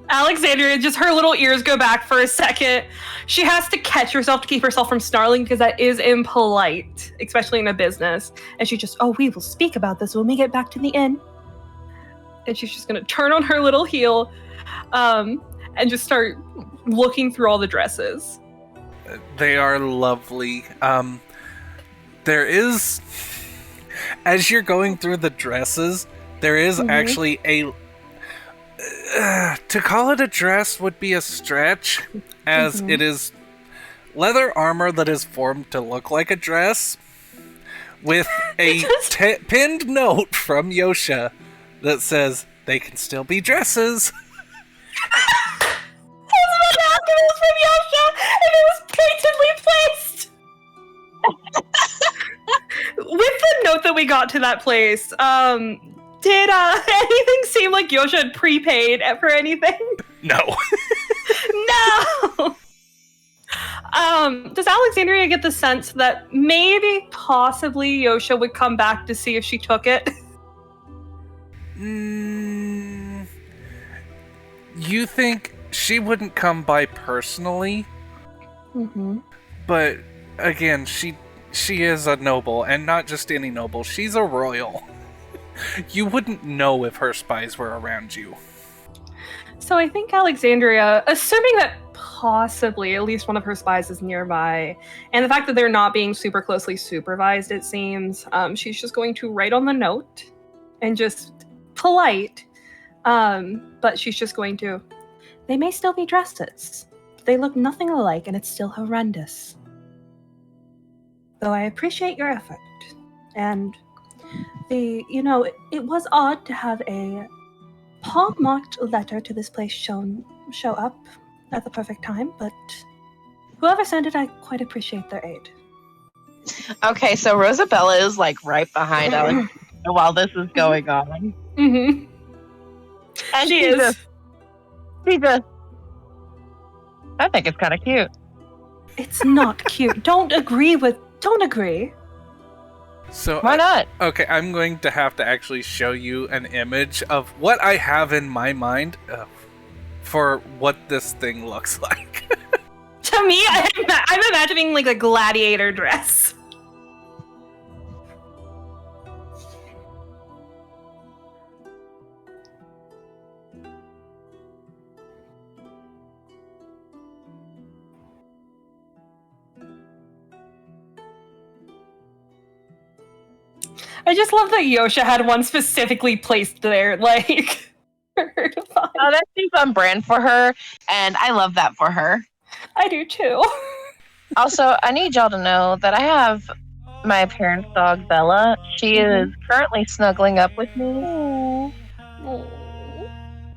Alexandria, just her little ears go back for a second. She has to catch herself to keep herself from snarling because that is impolite, especially in a business. And she just, we will speak about this when we get back to the inn. And she's just going to turn on her little heel and just start looking through all the dresses. They are lovely. there is, as you're going through the dresses, there is actually a, to call it a dress would be a stretch, as it is leather armor that is formed to look like a dress, with a pinned note from Yosha that says they can still be dresses. It was from Yosha, and it was blatantly placed. With the note that we got to that place, did anything seem like Yosha had prepaid for anything? No. No. Does Alexandria get the sense that maybe, possibly, Yosha would come back to see if she took it? You think she wouldn't come by personally? But again, she is a noble, and not just any noble. She's a royal. You wouldn't know if her spies were around you. So I think Alexandria, assuming that possibly at least one of her spies is nearby, and the fact that they're not being super closely supervised, it seems, she's just going to write on the note and just polite, but she's just going to, they may still be dresses. They look nothing alike, and it's still horrendous. Though I appreciate your effort. And it was odd to have a palm-marked letter to this place show up at the perfect time, but whoever sent it, I quite appreciate their aid. Okay, so Rosabella is like right behind Alex while this is going on. Mm-hmm. And She is. I think it's kind of cute. It's not cute. Don't agree. So Why not? Okay, I'm going to have to actually show you an image of what I have in my mind for what this thing looks like. To me, I'm imagining like a gladiator dress. I just love that Yosha had one specifically placed there, like, for her to find. Oh, that seems on brand for her, and I love that for her. I do too. Also, I need y'all to know that I have my parents' dog, Bella. She is currently snuggling up with me.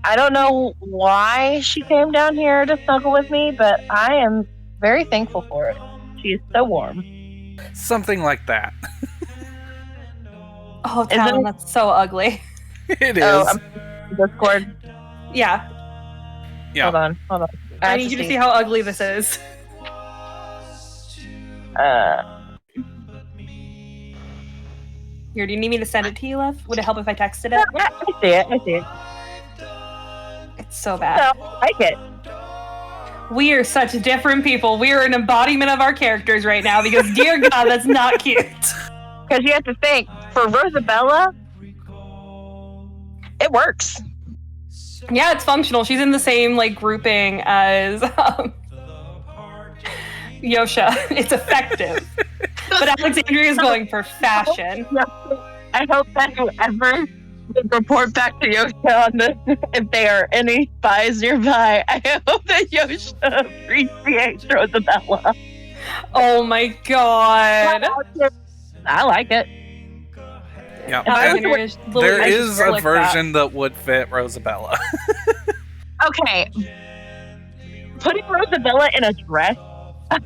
I don't know why she came down here to snuggle with me, but I am very thankful for it. She is so warm. Something like that. Oh, Talon, that's so ugly. It is. Oh, Discord. Yeah. Yeah. Hold on. I need you to see how ugly this is. Here, do you need me to send it to you, love? Would it help if I texted it? I see it. It's so bad. So, I like it. We are such different people. We are an embodiment of our characters right now because, dear God, that's not cute. Because you have to think, for Rosabella, it works. Yeah, it's functional. She's in the same like grouping as Yosha. It's effective. But Alexandria is going for fashion. I hope that whoever would report back to Yosha on this, if there are any spies nearby, I hope that Yosha appreciates Rosabella. Oh my God. I like it. Yeah. Alexandria is literally There nice is to a like version that would fit Rosabella. Okay, Putting Rosabella in a dress. I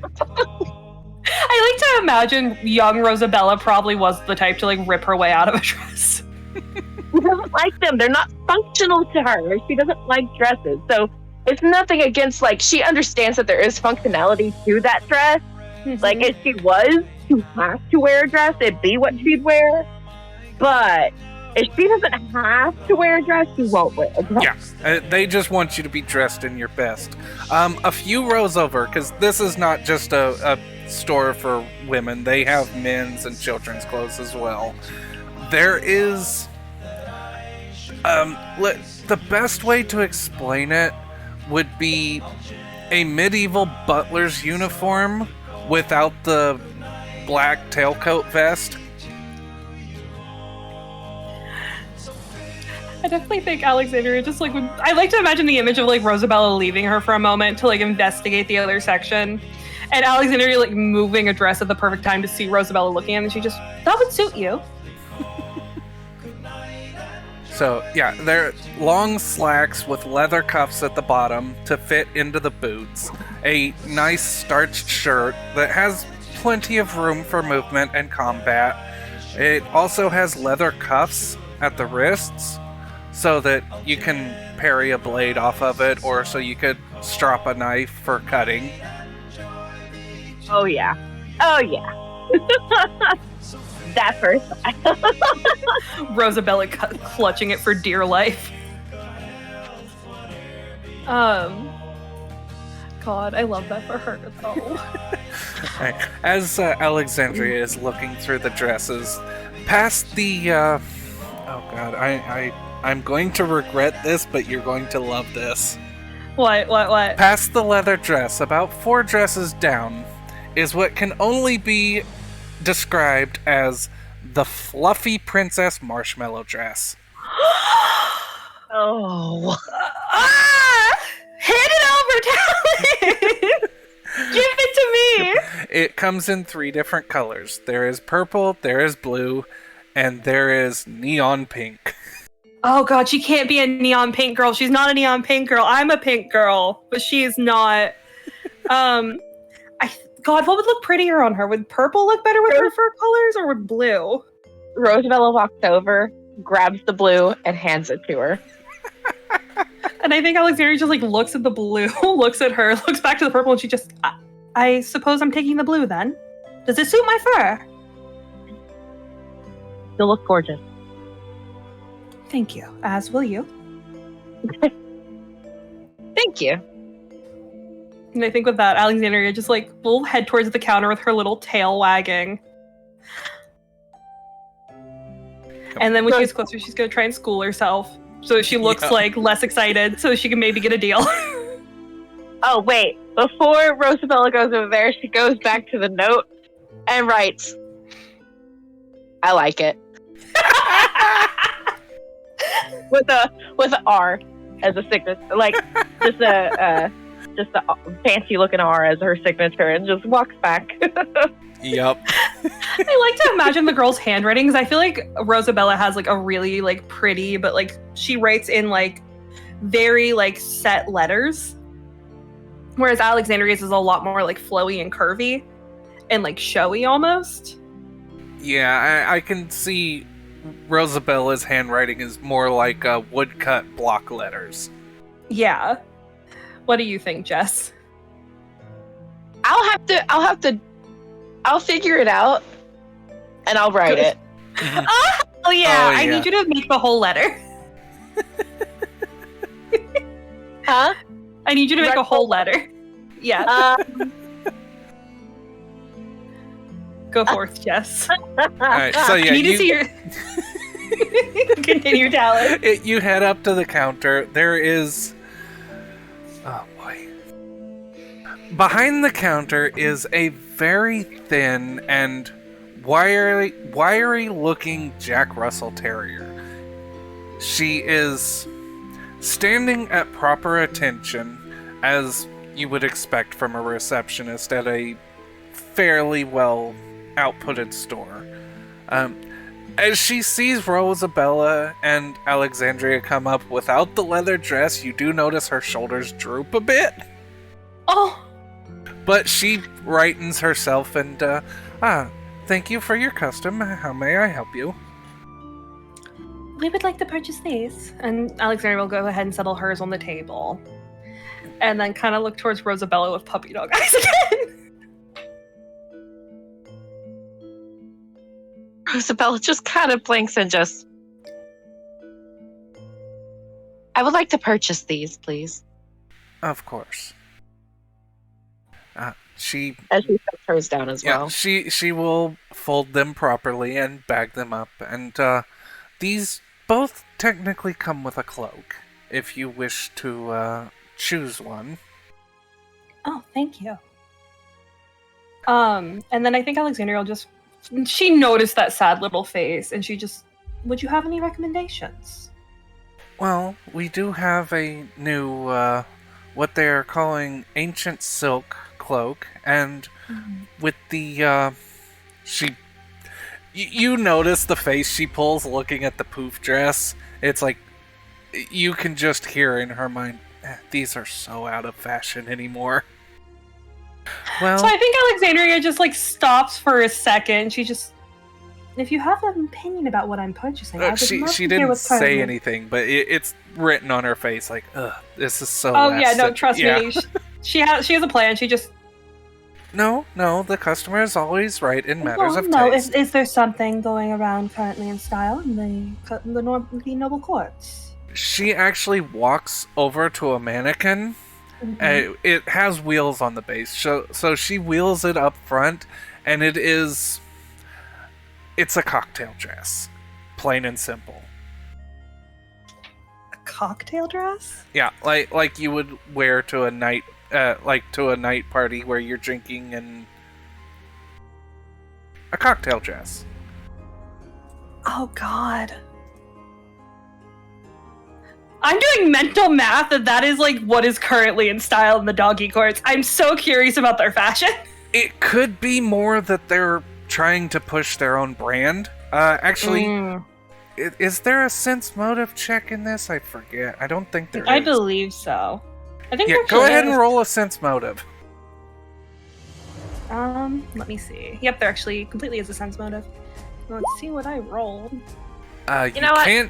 like to imagine young Rosabella probably was the type to like rip her way out of a dress. She doesn't like them. They're not functional to her. She doesn't like dresses. So it's nothing against, like, she understands that there is functionality to that dress. Like, if she was to have to wear a dress, it'd be what she'd wear. But if she doesn't have to wear a dress, she won't wear a dress. Yeah, they just want you to be dressed in your best. A few rows over, because this is not just a store for women. They have men's and children's clothes as well. There is... the best way to explain it would be a medieval butler's uniform without the black tailcoat vest. I definitely think Alexandria just like would. I like to imagine the image of like Rosabella leaving her for a moment to like investigate the other section, and Alexandria like moving a dress at the perfect time to see Rosabella looking at it, and she just, that would suit you. So, yeah, they're long slacks with leather cuffs at the bottom to fit into the boots. A nice starched shirt that has plenty of room for movement and combat. It also has leather cuffs at the wrists so that you can parry a blade off of it, or so you could strap a knife for cutting. Oh yeah. Oh yeah. That first. Rosabella clutching it for dear life. God, I love that for her though. Right. As Alexandria is looking through the dresses, past the oh god, I'm going to regret this, but you're going to love this. What? Past the leather dress, about 4 dresses down, is what can only be described as the fluffy princess marshmallow dress. Oh. Hand it over, Talon! Give it to me! It comes in 3 different colors. There is purple, there is blue, and there is neon pink. Oh god, she can't be a neon pink girl. She's not a neon pink girl. I'm a pink girl, but she is not. God, what would look prettier on her? Would purple look better with her fur colors, or would blue? Rosabella walks over, grabs the blue, and hands it to her. And I think Alexandria just like looks at the blue, looks at her, looks back to the purple, and she just, I suppose I'm taking the blue then. Does it suit my fur? You'll look gorgeous. Thank you. As will you. Thank you. And I think with that, Alexandria just like will head towards the counter with her little tail wagging. And then when she gets closer, she's going to try and school herself. So she looks like less excited, so she can maybe get a deal. Oh, wait. Before Rosabella goes over there, she goes back to the note and writes, I like it. with a R as a signature. Like, just a fancy looking R as her signature, and just walks back. Yep. I like to imagine the girl's handwriting, because I feel like Rosabella has like a really like pretty, but like she writes in like very like set letters, whereas Alexandria's is a lot more like flowy and curvy and like showy almost. Yeah, I can see Rosabella's handwriting is more like woodcut block letters. Yeah. What do you think, Jess? I'll figure it out, and I'll write it. Oh yeah, I need you to make the whole letter. Huh? I need you to make a whole letter. Yeah. Go forth, Jess. Alright, so yeah, I need to see your... Continue, Talon. You head up to the counter. There is... Oh boy. Behind the counter is a very thin and wiry looking Jack Russell Terrier. She is standing at proper attention, as you would expect from a receptionist at a fairly well outputted store. As she sees Rosabella and Alexandria come up without the leather dress, you do notice her shoulders droop a bit. Oh. But she rightens herself and, thank you for your custom. How may I help you? We would like to purchase these. And Alexandria will go ahead and settle hers on the table. And then kind of look towards Rosabella with puppy dog eyes again. Rosabella just kind of blinks and just... I would like to purchase these, please. Of course. She As she sets hers down as well. She will fold them properly and bag them up, and these both technically come with a cloak, if you wish to choose one. Oh, thank you. And then I think Alexandria will just... She noticed that sad little face, and she just... Would you have any recommendations? Well, we do have a new, what they're calling ancient silk cloak, and with the, you notice the face she pulls looking at the poof dress. It's like, you can just hear in her mind, these are so out of fashion anymore. Well, So I think Alexandria just, like, stops for a second. She just... If you have an opinion about what I'm purchasing, I would she love to hear didn't what's say currently... anything, but it's written on her face like, ugh, this is so Oh, last yeah, no, cent- trust yeah. me. She has a plan. She just... No, the customer is always right in matters of no, taste. is there something going around currently in style in the noble courts? She actually walks over to a mannequin. It has wheels on the base, so she wheels it up front, and it's a cocktail dress, plain and simple. A cocktail dress? Yeah, like you would wear to a night, to a night party where you're drinking, and a cocktail dress. Oh, God. I'm doing mental math that is, like, what is currently in style in the doggy courts. I'm so curious about their fashion. It could be more that they're trying to push their own brand. Actually, is there a sense motive check in this? I forget. I don't think there is. I believe so. I think Yeah, there go actually ahead is. and roll a sense motive. Let me see. Yep, there actually completely is a sense motive. Let's see what I rolled.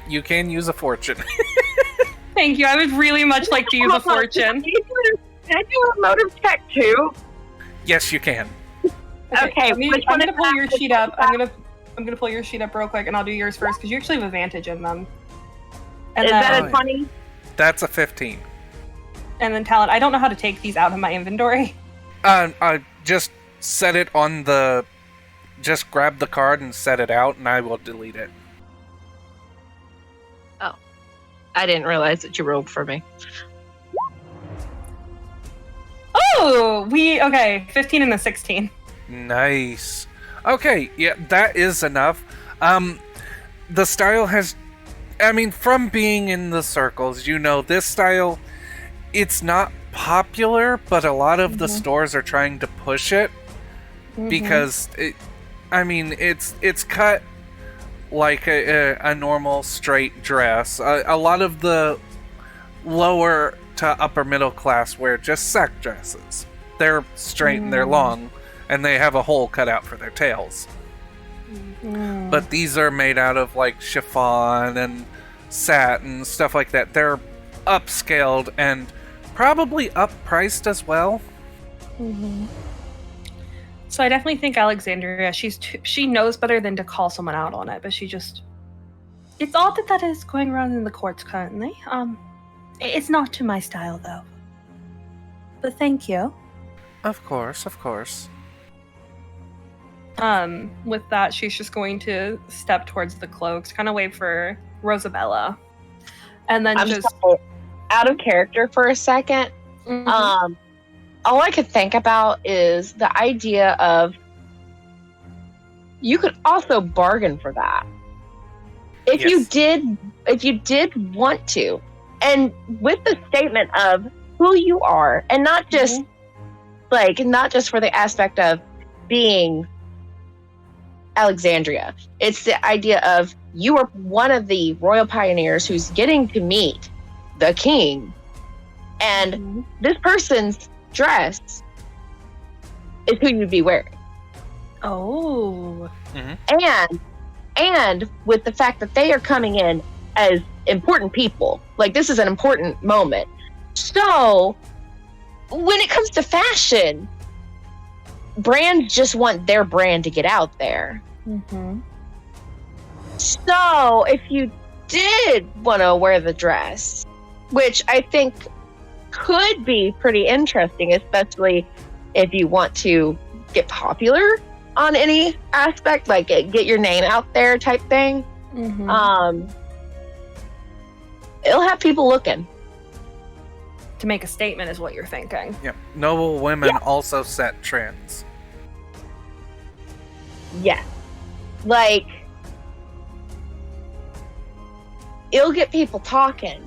You can use a fortune. Thank you. I would really much like to use a fortune. Can I do a motive check too? Yes, you can. Okay, which I'm one gonna is pull that? your Which sheet one up. is I'm gonna pull your sheet up real quick, and I'll do yours first because you actually have advantage in them. And Is then, that Oh, a yeah. 20? That's a 15. and then talent. I don't know how to take these out of my inventory. Just set it on the... Just grab the card and set it out, and I will delete it. I didn't realize that you rolled for me. Oh, okay. 15 and a 16. Nice. Okay, yeah, that is enough. The style has... I mean, from being in the circles, this style, it's not popular, but a lot of the stores are trying to push it because, it's cut like a normal straight dress. A lot of the lower to upper middle class wear just sack dresses. They're straight and they're long, and they have a hole cut out for their tails. But these are made out of like chiffon and satin, stuff like that. They're upscaled and probably uppriced as well. So I definitely think Alexandria, she knows better than to call someone out on it, but she just... It's odd that is going around in the courts currently. It's not to my style, though. But thank you. Of course. With that, she's just going to step towards the cloaks, kind of wait for Rosabella. And then I'm just... sorry, out of character for a second. Mhm. All I could think about is the idea of you could also bargain for that. If you did want to. And with the statement of who you are, and not just not just for the aspect of being Alexandria. It's the idea of you are one of the royal pioneers who's getting to meet the king. And this person's dress is who you'd be wearing. Oh. And with the fact that they are coming in as important people, like this is an important moment. So when it comes to fashion, brands just want their brand to get out there. So if you did want to wear the dress, which I think could be pretty interesting, especially if you want to get popular on any aspect, like get your name out there type thing. It'll have people looking. To make a statement is what you're thinking. Yep. Noble women also set trends. Yes. Like, it'll get people talking.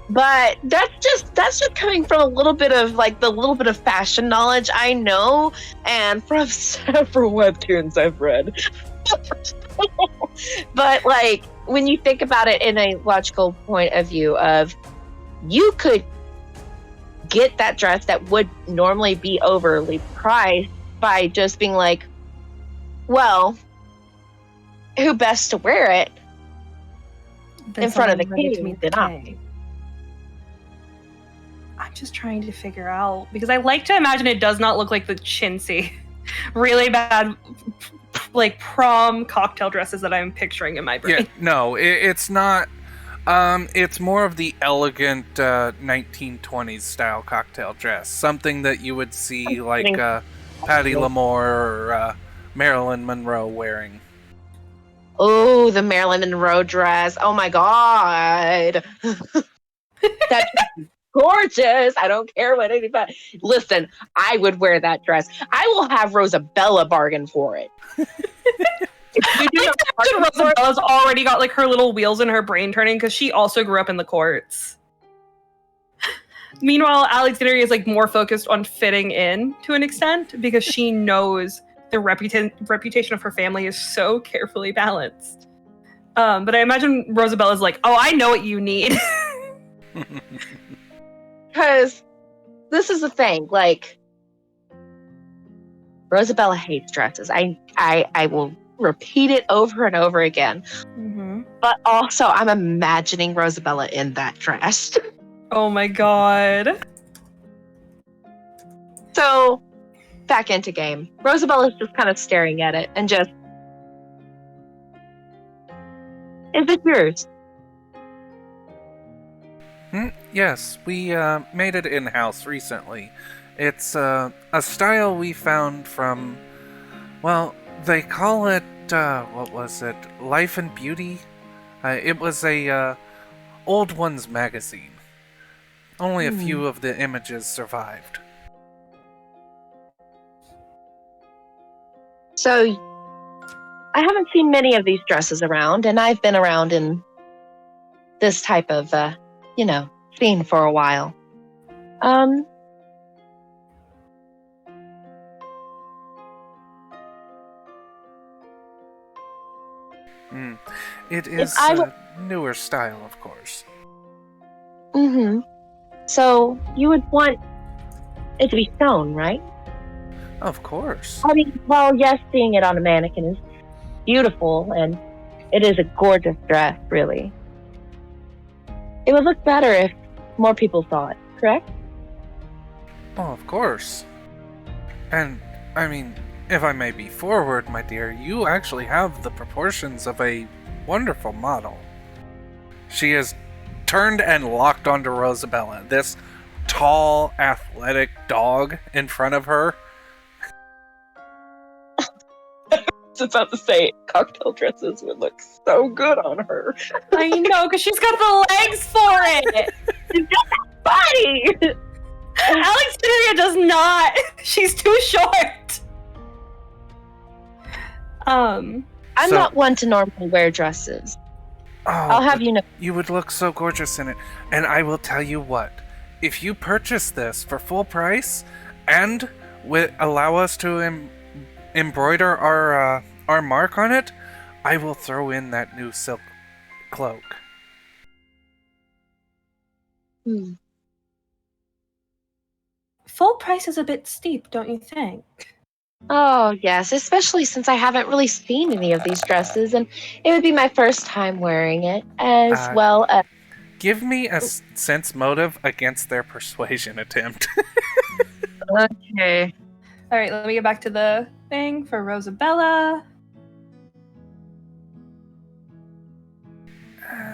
But that's just coming from a little bit of fashion knowledge I know, and from several webtoons I've read. But like, when you think about it in a logical point of view of, you could get that dress that would normally be overly priced by just being like, well, who best to wear it Then in front of the someone ready to king meet the than I? king. I'm just trying to figure out, because I like to imagine it does not look like the chintzy, really bad, like prom cocktail dresses that I'm picturing in my brain. Yeah, no, it's not. It's more of the elegant 1920s style cocktail dress, something that you would see like Patty Lamore or Marilyn Monroe wearing. Oh, the Marilyn Monroe dress. Oh my God. That dress is gorgeous. I don't care what anybody. Listen, I would wear that dress. I will have Rosabella bargain for it. If you do not bargain for it, Rosabella's already got like her little wheels in her brain turning because she also grew up in the courts. Meanwhile, Alexandria is like more focused on fitting in to an extent because she knows the reputation of her family is so carefully balanced. But I imagine Rosabella's like, oh, I know what you need. because this is the thing, like, Rosabella hates dresses. I will repeat it over and over again. Mm-hmm. But also, I'm imagining Rosabella in that dress. Oh my God. So, back into game. Rosabella's just kind of staring at it and just, is it yours? Yes, we made it in-house recently. It's a style we found from, well, they call it, what was it? Life and Beauty? It was a Old Ones magazine. Only a few of the images survived. So, I haven't seen many of these dresses around, and I've been around in this type of, scene for a while. It is I a newer style, of course. So, you would want it to be sewn, right? Of course. I mean, well, yes, seeing it on a mannequin is beautiful, and it is a gorgeous dress, really. It would look better if more people saw it, correct? Oh, of course. And, I mean, if I may be forward, my dear, you actually have the proportions of a wonderful model. She is turned and locked onto Rosabella, this tall, athletic dog in front of her. I was about to say, cocktail dresses would look so good on her. I know, because she's got the legs for it. She's got that body! Alexandria does not. She's too short. I'm not one to normally wear dresses. Oh, I'll have you know. You would look so gorgeous in it. And I will tell you what, if you purchase this for full price and allow us to embroider our mark on it, I will throw in that new silk cloak. Full price is a bit steep, don't you think? Oh, yes, especially since I haven't really seen any of these dresses, and it would be my first time wearing it, as well as... Give me a sense motive against their persuasion attempt. Okay. Alright, let me get back to the thing for Rosabella.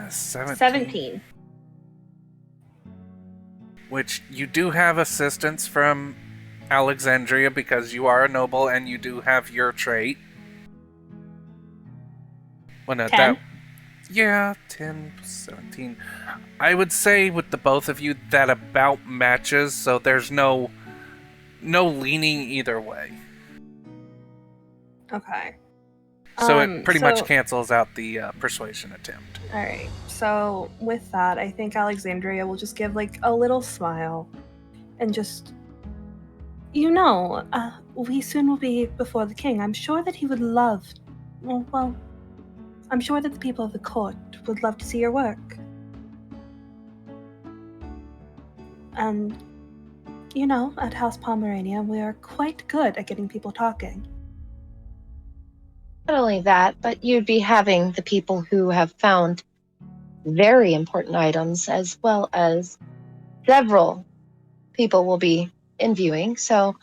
17. Which you do have assistance from Alexandria because you are a noble and you do have your trait. Well, no, 10? Yeah, 10, 17. I would say with the both of you that about matches, so there's no leaning either way. Okay. So it pretty much so- cancels out the persuasion attempt. All right. So with that, I think Alexandria will just give like a little smile, and just, we soon will be before the king. I'm sure that he would love. Well, I'm sure that the people of the court would love to see your work. And, at House Pomerania, we are quite good at getting people talking. Not only that, but you'd be having the people who have found very important items, as well as several people will be interviewing. So,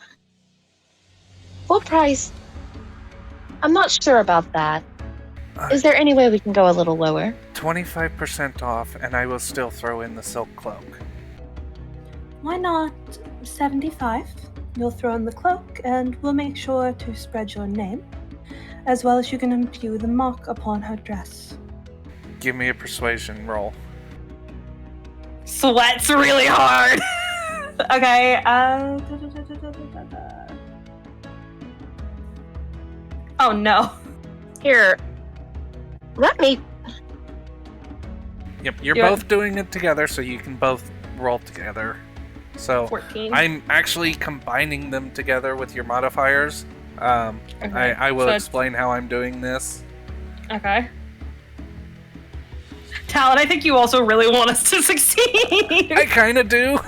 full price, I'm not sure about that. Is there any way we can go a little lower? 25% off, and I will still throw in the silk cloak. Why not 75? You'll throw in the cloak, and we'll make sure to spread your name, as well as you can imbue the mark upon her dress. Give me a persuasion roll. Sweats really hard. Okay. Oh no. Here, let me. Yep, you're Yeah. both doing it together, so you can both roll together. So 14. I'm actually combining them together with your modifiers. Okay. I will So- explain how I'm doing this. Okay. Talon, I think you also really want us to succeed. I kind of do.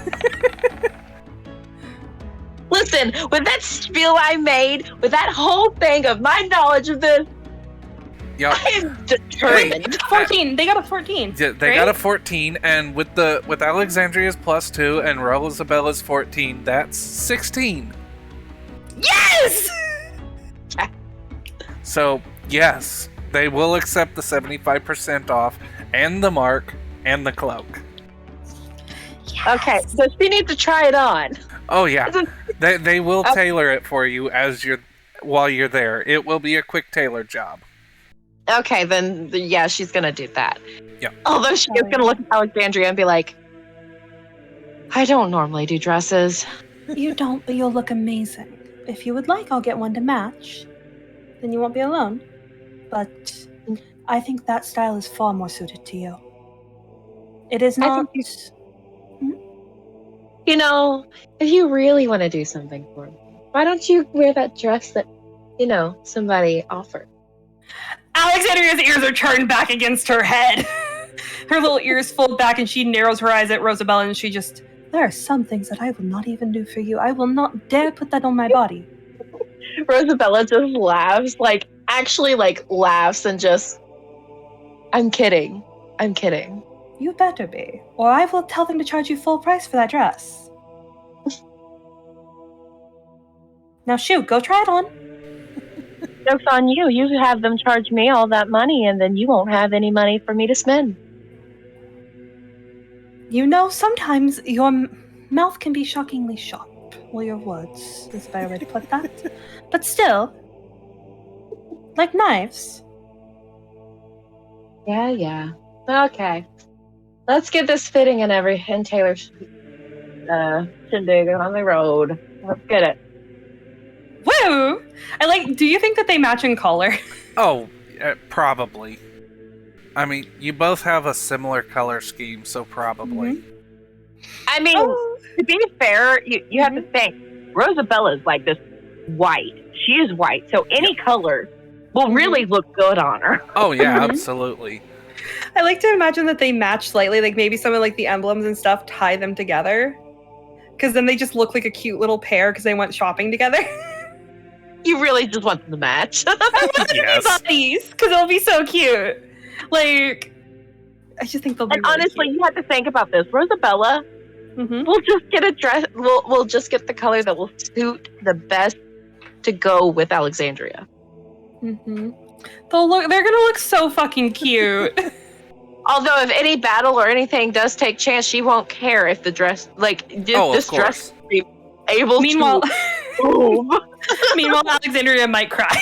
Listen, with that spiel I made, with that whole thing of my knowledge of this, Yep. I am determined. 14. They got a 14. Yeah, they got a 14, and with Alexandria's +2 and Rosabella's 14, that's 16. Yes! So yes, they will accept the 75% off, and the mark, and the cloak. Okay, so she needs to try it on. Oh yeah, they will Okay. tailor it for you while you're there. It will be a quick tailor job. Okay, then yeah, she's gonna do that. Yeah. Although she is gonna look at Alexandria and be like, I don't normally do dresses. You don't, but you'll look amazing. If you would like, I'll get one to match. Then you won't be alone. But I think that style is far more suited to you. It is I not. think You know, if you really want to do something for me, why don't you wear that dress that, somebody offered? Alexandria's ears are turned back against her head. Her little ears fold back and she narrows her eyes at Rosabella and she just, there are some things that I will not even do for you. I will not dare put that on my body. Rosabella just laughs, actually laughs and just, I'm kidding. I'm kidding. You better be, or I will tell them to charge you full price for that dress. Now shoot, go try it on. Joke's on you. You have them charge me all that money, and then you won't have any money for me to spend. Sometimes your mouth can be shockingly sharp. Well, your words is a better way to put that. But still, like knives. Yeah. Okay. Let's get this fitting in Taylor's shindig on the road. Let's get it. Woo! Do you think that they match in color? Oh, probably. I mean, you both have a similar color scheme, so probably. I mean, to be fair, you have to think, Rosabella's like this white. She is white, so any color will really look good on her. Oh yeah, absolutely. I like to imagine that they match slightly, like maybe some of the emblems and stuff tie them together. Because then they just look like a cute little pair because they went shopping together. You really just want them to match. Yes. Buddies, because it'll be so cute. I just think they'll be And really honestly, you have to think about this. Rosabella, cute. Mhm. We'll just get a dress. We'll just get the color that will suit the best to go with Alexandria. Mhm. They're gonna look so fucking cute. Although, if any battle or anything does take chance, she won't care if the dress, this dress, will be able Meanwhile, to move. Alexandria might cry.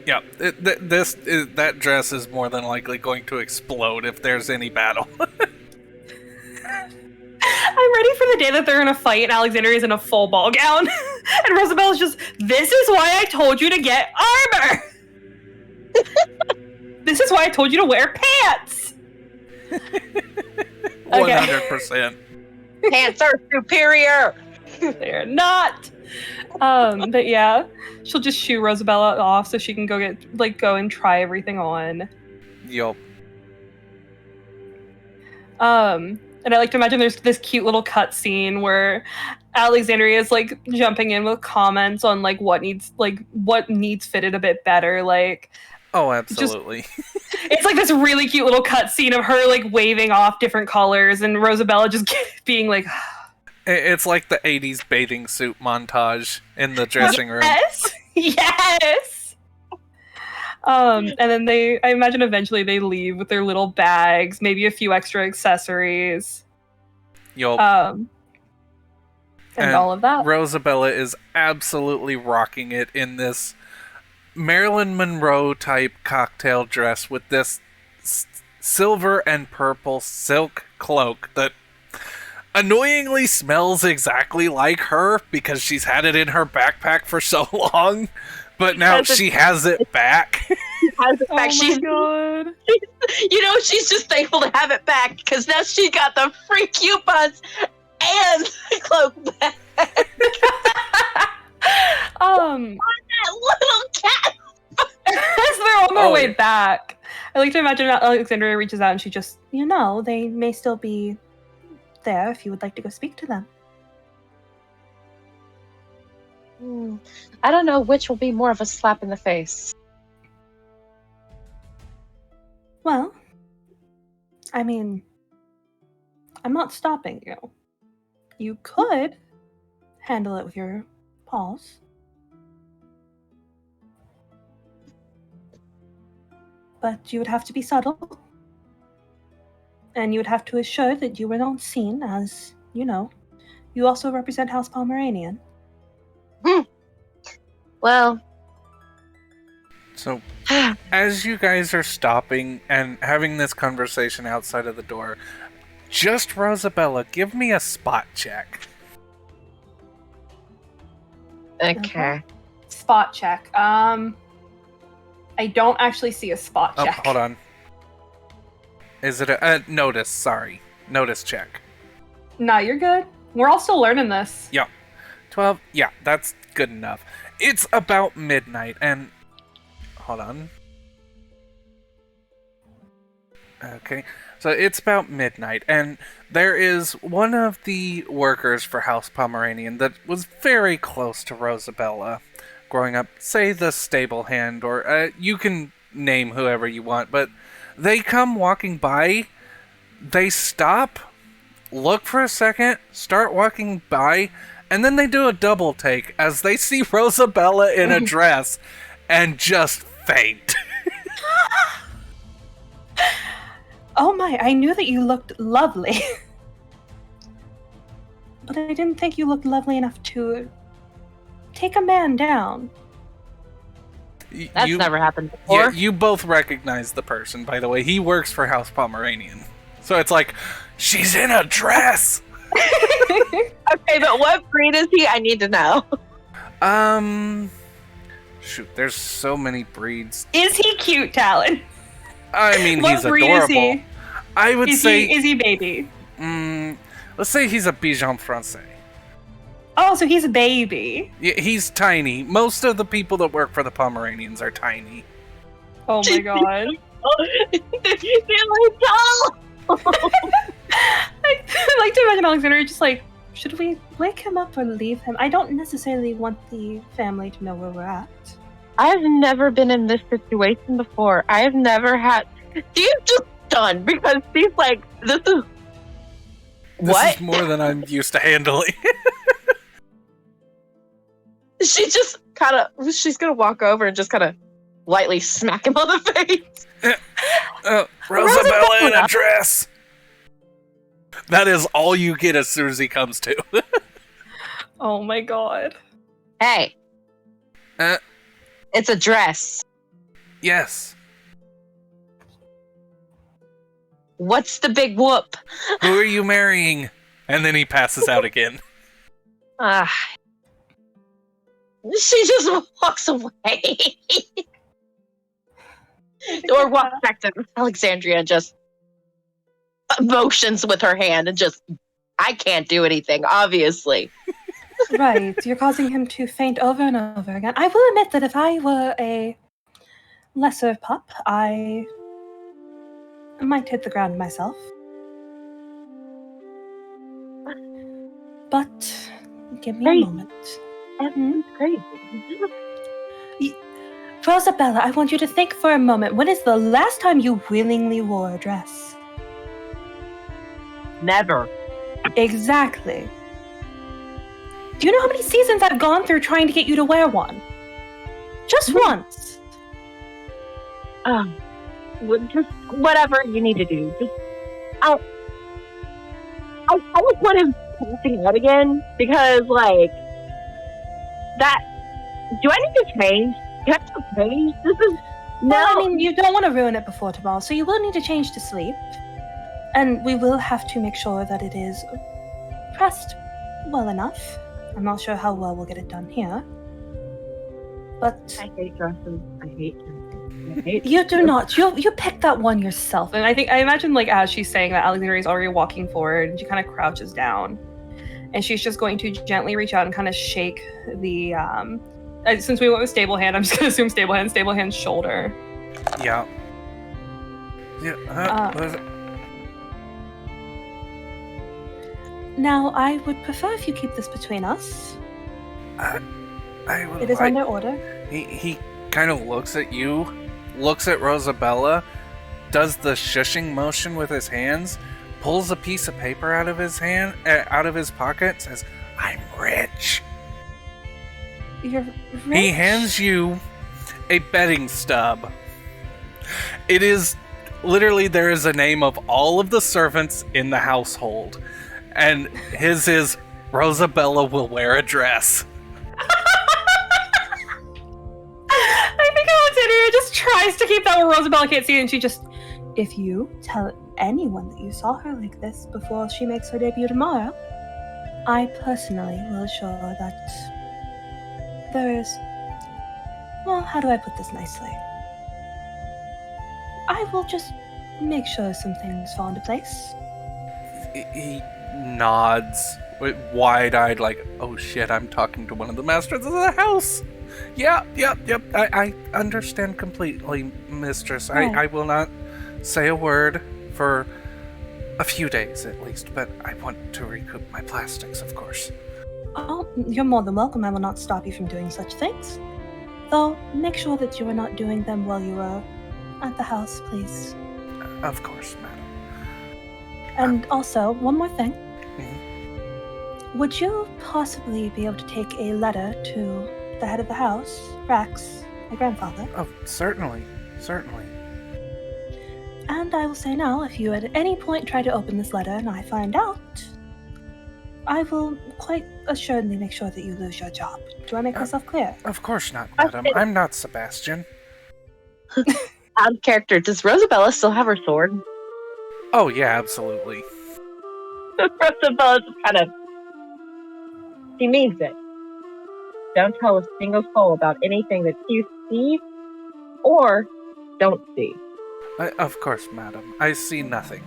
Yeah, that dress is more than likely going to explode if there's any battle. I'm ready for the day that they're in a fight and Alexandria's in a full ball gown. And Rosabella's just, this is why I told you to get armor! This is why I told you to wear pants! 100%. Pants are superior. They're not. But yeah, she'll just shoo Rosabella off so she can go and try everything on. Yup. And I like to imagine there's this cute little cut scene where Alexandria is like jumping in with comments on like what needs fitted a bit better. Like, Oh, absolutely. it's like this really cute little cut scene of her like waving off different colors and Rosabella just being like, It's like the 80s bathing suit montage in the dressing room. Yes. And then I imagine eventually they leave with their little bags, maybe a few extra accessories. Yup. And all of that. Rosabella is absolutely rocking it in this Marilyn Monroe type cocktail dress with this silver and purple silk cloak that annoyingly smells exactly like her because she's had it in her backpack for so long, but now she has it back. Has it back. Oh my god. She's just thankful to have it back because now she got the free coupons and the cloak back. That little cat. As they're on their way back, I like to imagine Alexandria reaches out and she just, they may still be there if you would like to go speak to them. I don't know which will be more of a slap in the face. Well, I mean, I'm not stopping you. You could handle it with your paws. But you would have to be subtle. And you would have to assure that you were not seen as, you also represent House Pomeranian. Well. So, as you guys are stopping and having this conversation outside of the door, just Rosabella, give me a spot check. Okay. Spot check. I don't actually see a spot check. Oh, hold on. Is it a notice? Sorry. Notice check. No, you're good. We're all still learning this. Yeah. 12. Yeah, that's good enough. It's about midnight and... Hold on. Okay. So it's about midnight and there is one of the workers for House Pomeranian that was very close to Rosabella growing up. Say the stable hand or you can name whoever you want, but they come walking by, they stop, look for a second, start walking by, and then they do a double take as they see Rosabella in a dress and just faint. Oh my, I knew that you looked lovely. But I didn't think you looked lovely enough to take a man down. That's never happened before. Yeah, you both recognize the person, by the way. He works for House Pomeranian. So it's like, she's in a dress! Okay, but what breed is he? I need to know. Shoot, there's so many breeds. Is he cute, Talon? I mean, What he's breed adorable. is he? I would say... Is he baby? Let's say he's a Bichon Francais. Oh, so he's a baby. Yeah, he's tiny. Most of the people that work for the Pomeranians are tiny. Oh my god. They're like tall. I like to imagine Alexandria just like, should we wake him up or leave him? I don't necessarily want the family to know where we're at. I've never been in this situation before. I have never had. She's just stunned because she's like, this is. This is more than I'm used to handling. She just kind of. She's gonna walk over and just kind of lightly smack him on the face. Rosabella in a dress! That is all you get as soon as he comes to. Oh my god. Hey. Uh, It's a dress. yes. What's the big whoop? Who are you marrying? And then he passes out again. She just walks away. Or walks back to Alexandria and just motions with her hand and just, I can't do anything, obviously. Right, you're causing him to faint over and over again. I will admit that if I were a lesser pup, I might hit the ground myself. But give me a moment. That's crazy. Rosabella, I want you to think for a moment. When is the last time you willingly wore a dress? Never. Exactly. Do you know how many seasons I've gone through trying to get you to wear one? Just once. Just whatever you need to do. Just, I don't want him passing out again because, like, that. Do I need to change? Can I still change? This is no. Well, I mean, you don't want to ruin it before tomorrow, so you will need to change to sleep, and we will have to make sure that it is pressed well enough. I'm not sure how well we'll get it done here, but I hate dresses. I hate dresses. I hate you do not. You picked that one yourself, and I imagine like as she's saying that, Alexandria is already walking forward, and she kind of crouches down, and she's just going to gently reach out and kind of shake the since we went with stable hand, I'm just gonna assume stable hand's shoulder. Yeah. Now, I would prefer if you keep this between us. I would It is like... under order. He kind of looks at you, looks at Rosabella, does the shushing motion with his hands, pulls a piece of paper out of his hand, out of his pocket, says, "I'm rich." You're rich? He hands you a betting stub. It is literally, there is a name of all of the servants in the household, and his is Rosabella will wear a dress. I think Alexandria just tries to keep that where Rosabella can't see it, and she just, if you tell anyone that you saw her like this before she makes her debut tomorrow, I personally will assure that there is, well, how do I put this nicely? I will just make sure some things fall into place. He nods, wide-eyed, like, "Oh shit, I'm talking to one of the masters of the house." Yep. I understand completely, mistress. Right. I will not say a word for a few days at least, but I want to recoup my plastics, of course. Oh, you're more than welcome. I will not stop you from doing such things. Though, make sure that you are not doing them while you are at the house, please. Of course, madam. And also, one more thing. Mhm. Would you possibly be able to take a letter to the head of the house, Rex, my grandfather? Oh, certainly. And I will say now, if you at any point try to open this letter and I find out, I will quite assuredly make sure that you lose your job. Do I make myself clear? Of course not, madam. I'm not Sebastian. Out of character, does Rosabella still have her sword? Oh, yeah, absolutely. Rosabella just kind of. She means it. Don't tell a single soul about anything that you see or don't see. Of course, madam. I see nothing.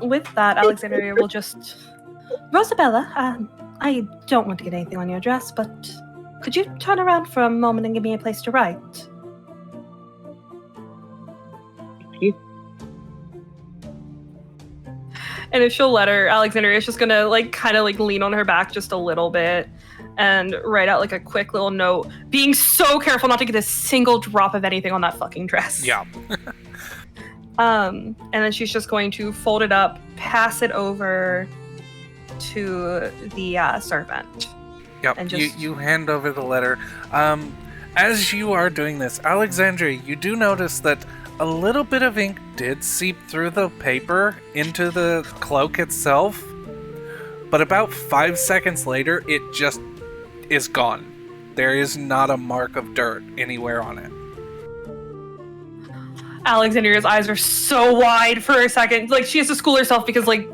With that, Alexandria will just... Rosabella, I don't want to get anything on your dress, but could you turn around for a moment and give me a place to write? Excuse. And if she'll let her, Alexandria is just gonna kind of lean on her back just a little bit and write out a quick little note, being so careful not to get a single drop of anything on that fucking dress. Yeah. And then she's just going to fold it up, pass it over to the servant. Yep. And just... You hand over the letter. As you are doing this, Alexandria, you do notice that a little bit of ink did seep through the paper into the cloak itself, but about 5 seconds later, it just is gone. There is not a mark of dirt anywhere on it. Alexandria's eyes are so wide for a second. Like, she has to school herself because, like,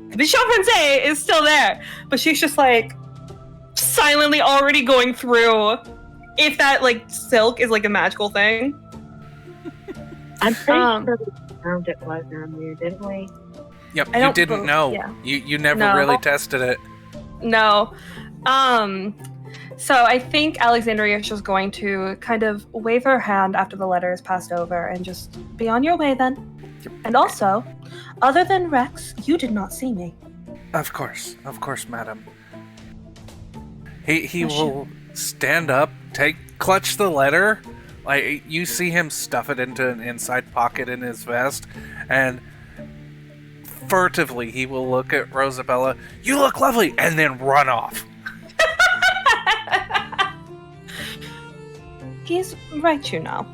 the Chimpanzee is still there. But she's just, like, silently already going through if that, like, silk is, like, a magical thing. I'm pretty sure we found it was earlier, didn't we? Yep, I you don't didn't bel- know. yeah. You never No. really tested it. No. So I think Alexandria is just going to kind of wave her hand after the letter is passed over and just be on your way then. And also, other than Rex, you did not see me. Of course, madam. He Oh, will stand up, clutch the letter. Like, you see him stuff it into an inside pocket in his vest, and furtively he will look at Rosabella. You look lovely, and then run off. He's right, you know.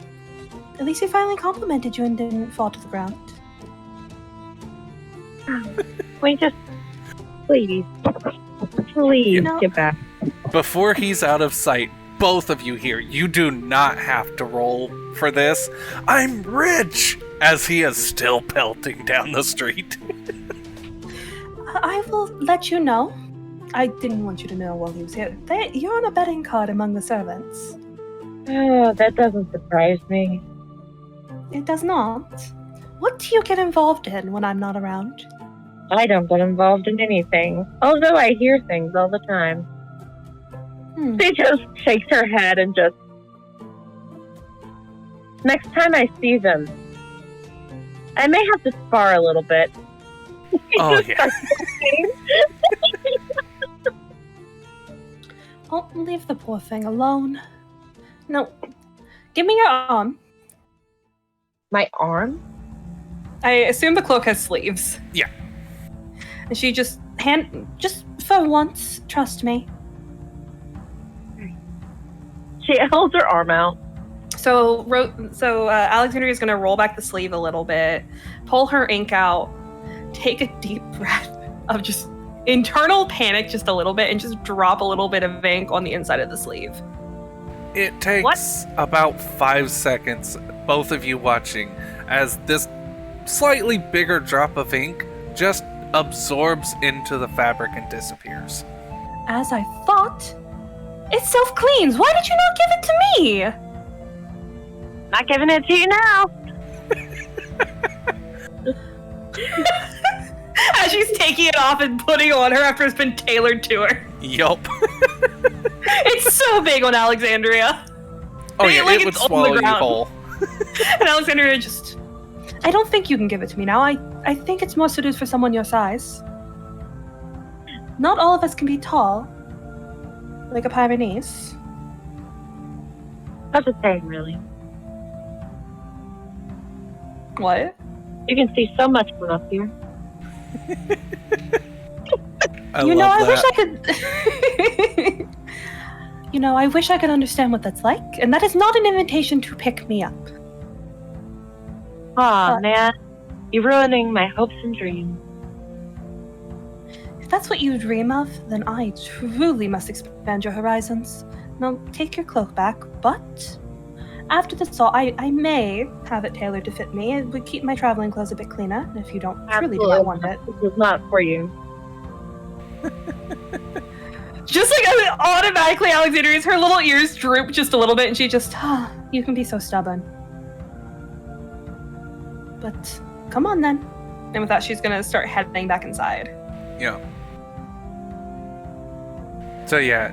At least he finally complimented you and didn't fall to the ground. We just, please No. get back. Before he's out of sight, both of you here, you do not have to roll for this. I'm rich! As he is still pelting down the street. I will let you know. I didn't want you to know while he was here. You're on a betting card among the servants. Oh, that doesn't surprise me. It does not. What do you get involved in when I'm not around? I don't get involved in anything, although I hear things all the time. She just shakes her head and just... Next time I see them, I may have to spar a little bit. Oh, yeah. Oh, leave the poor thing alone. No, give me your arm. My arm? I assume the cloak has sleeves. Yeah. And she just for once, trust me. She holds her arm out. So Alexandria is going to roll back the sleeve a little bit, pull her ink out, take a deep breath of just internal panic just a little bit, and just drop a little bit of ink on the inside of the sleeve. It takes about 5 seconds, both of you watching, as this slightly bigger drop of ink just absorbs into the fabric and disappears. As I thought, it self-cleans. Why did you not give it to me? Not giving it to you now. As she's taking it off and putting it on her after it's been tailored to her. Yup. It's so big on Alexandria. Oh yeah, Like, it would it's on the swallow you ground. whole. And Alexandria just... I don't think you can give it to me now. I think it's more suited for someone your size. Not all of us can be tall. Like a Pyrenees. That's a thing, really. What? You can see so much from up here. I You know, love I wish that. I could... You know, I wish I could understand what that's like. And that is not an invitation to pick me up. Aw, man. You're ruining my hopes and dreams. If that's what you dream of, then I truly must expand your horizons. Now, take your cloak back, but after this all, I may have it tailored to fit me. It would keep my traveling clothes a bit cleaner, if you don't truly do not want it. This is not for you. Just like automatically, Alexandria's, her little ears droop just a little bit, and she just, you can be so stubborn. But come on then. And with that, she's gonna start heading back inside. Yeah. So yeah,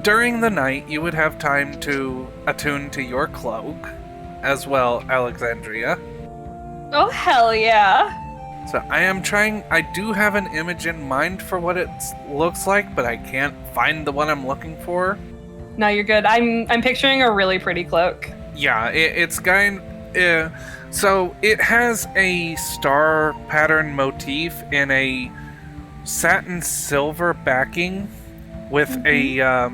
during the night you would have time to attune to your cloak as well, Alexandria. Oh, hell yeah. So I do have an image in mind for what it looks like, but I can't find the one I'm looking for. No, you're good. I'm picturing a really pretty cloak. Yeah, so it has a star pattern motif in a satin silver backing with a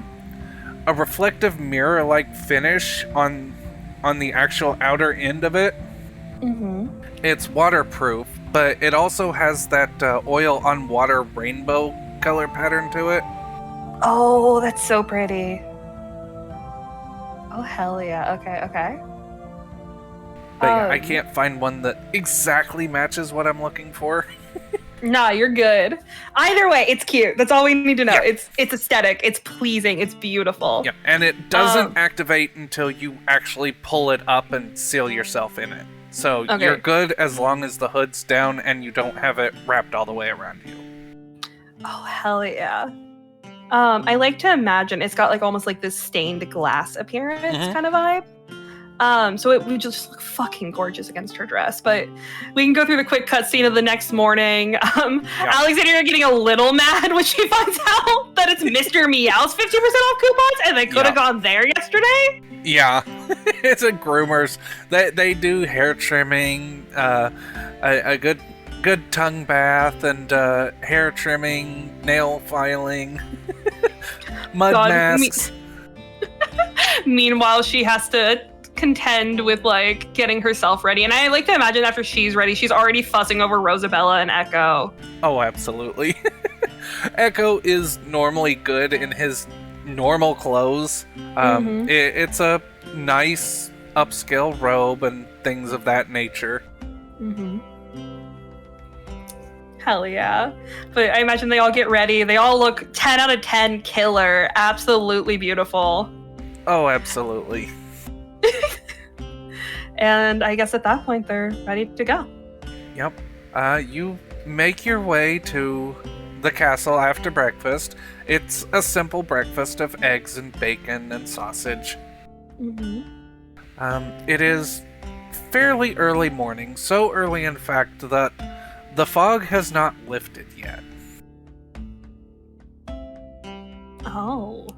reflective mirror-like finish on the actual outer end of it. Mm-hmm. It's waterproof, but it also has that oil on water rainbow color pattern to it. Oh, that's so pretty. Oh, hell yeah. Okay. But yeah, I can't find one that exactly matches what I'm looking for. Nah, you're good. Either way, it's cute. That's all we need to know. Yeah. It's aesthetic. It's pleasing. It's beautiful. Yeah, and it doesn't activate until you actually pull it up and seal yourself in it. So you're good as long as the hood's down and you don't have it wrapped all the way around you. Oh, hell yeah. I like to imagine it's got like almost like this stained glass appearance kind of vibe. So it would just look fucking gorgeous against her dress. But we can go through the quick cutscene of the next morning. Alexandria getting a little mad when she finds out that it's Mr. Meow's 50% off coupons, and they could have gone there yesterday. Yeah, it's a groomers. They do hair trimming, a good tongue bath, and hair trimming, nail filing, mud masks. Meanwhile, she has to contend with like getting herself ready, and I like to imagine after she's ready, she's already fussing over Rosabella and Echo. Oh, absolutely. Echo is normally good in his normal clothes. It's a nice upscale robe and things of that nature. Hell yeah. But I imagine they all get ready. They all look 10 out of 10 killer. Absolutely beautiful. Oh, absolutely. And I guess at that point, they're ready to go. Yep. You make your way to the castle after breakfast. It's a simple breakfast of eggs and bacon and sausage. It is fairly early morning, so early in fact that the fog has not lifted yet. Oh.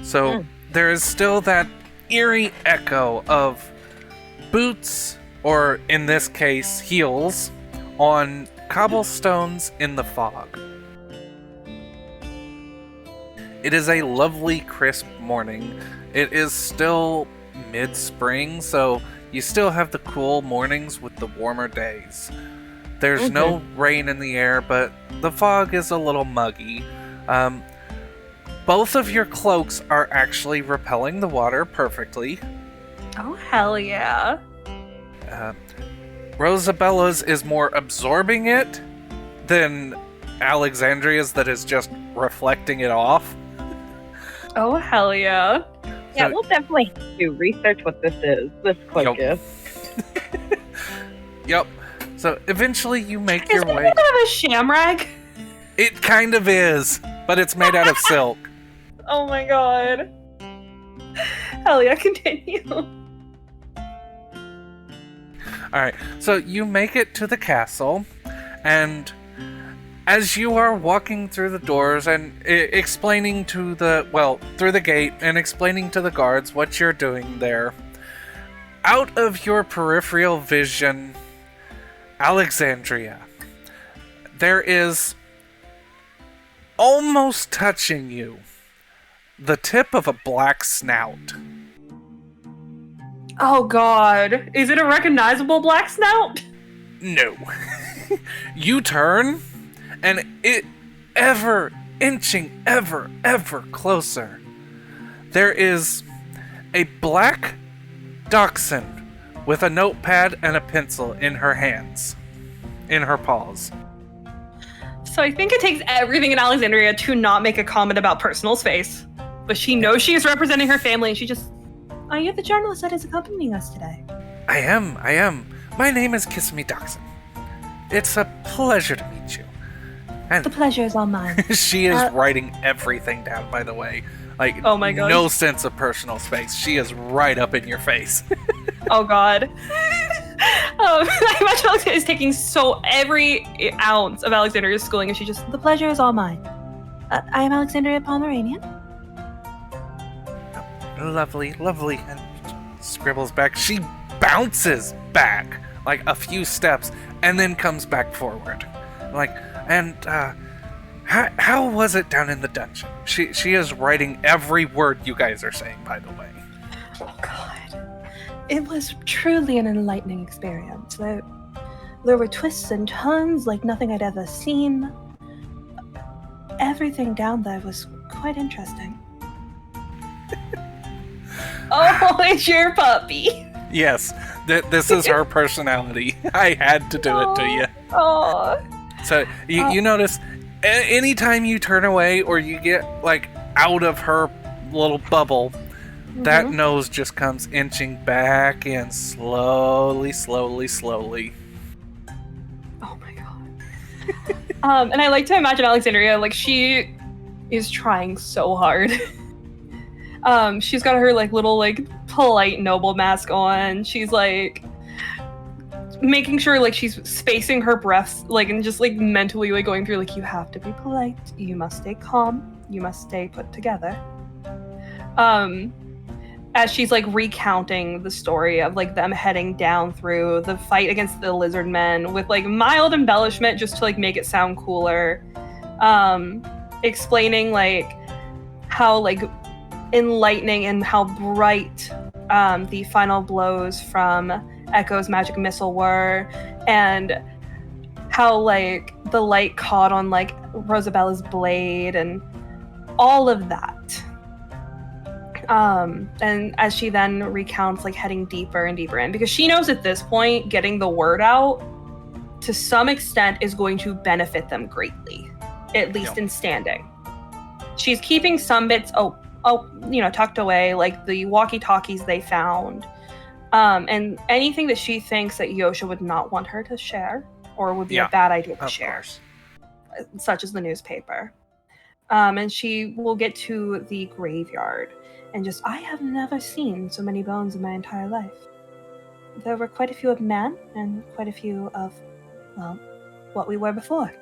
So there is still that eerie echo of boots, or in this case, heels, on cobblestones in the fog. It is a lovely, crisp morning. It is still mid-spring, so you still have the cool mornings with the warmer days. There's no rain in the air, but the fog is a little muggy. Both of your cloaks are actually repelling the water perfectly. Oh, hell yeah. Rosabella's is more absorbing it than Alexandria's that is just reflecting it off. Oh, hell yeah. Yeah, we'll definitely do research what this is. This cloak is. Yep. So eventually you make Is your it way. kind of a shamrock? It kind of is, but it's made out of silk. Oh my god. Hell yeah, continue. Alright, so you make it to the castle, and as you are walking through the doors and explaining to through the gate and explaining to the guards what you're doing there, out of your peripheral vision, Alexandria, there is, almost touching you, the tip of a black snout. Oh god. Is it a recognizable black snout? No. You turn, and it inching ever closer. There is a black dachshund with a notepad and a pencil in her hands, in her paws. So I think it takes everything in Alexandria to not make a comment about personal space. But she knows she is representing her family, and she just... Are you the journalist that is accompanying us today? I am. My name is Kiss Me Dachshund. It's a pleasure to meet you. And The pleasure is all mine. she is writing everything down, by the way. Like, oh my god. No sense of personal space. She is right up in your face. Oh god. I imagine Alexandria is taking every ounce of Alexandria's schooling, and she just... The pleasure is all mine. I am Alexandria Pomeranian. Lovely. And scribbles back. She bounces back like a few steps and then comes back forward. How was it down in the dungeon? She is writing every word you guys are saying, by the way. Oh god. It was truly an enlightening experience. There were twists and turns like nothing I'd ever seen. Everything down there was quite interesting. Oh, it's your puppy. Yes, this is her personality. I had to do it to you. Oh. So you notice anytime you turn away or you get like out of her little bubble, that nose just comes inching back in slowly. Oh my god. And I like to imagine Alexandria, like she is trying so hard. She's got her like little like polite noble mask on. She's like making sure like she's spacing her breaths, like, and just like mentally like going through like, you have to be polite, you must stay calm, you must stay put together. As she's like recounting the story of like them heading down through the fight against the lizard men with like mild embellishment just to like make it sound cooler, explaining like how like enlightening and how bright the final blows from Echo's magic missile were, and how like the light caught on like Rosabella's blade and all of that. And as she then recounts like heading deeper and deeper in, because she knows at this point getting the word out to some extent is going to benefit them greatly, at least in standing. She's keeping some bits tucked away, like the walkie-talkies they found, and anything that she thinks that Yosha would not want her to share or would be a bad idea to share, such as the newspaper. And she will get to the graveyard and just, I have never seen so many bones in my entire life. There were quite a few of men and quite a few of, well, what we were before.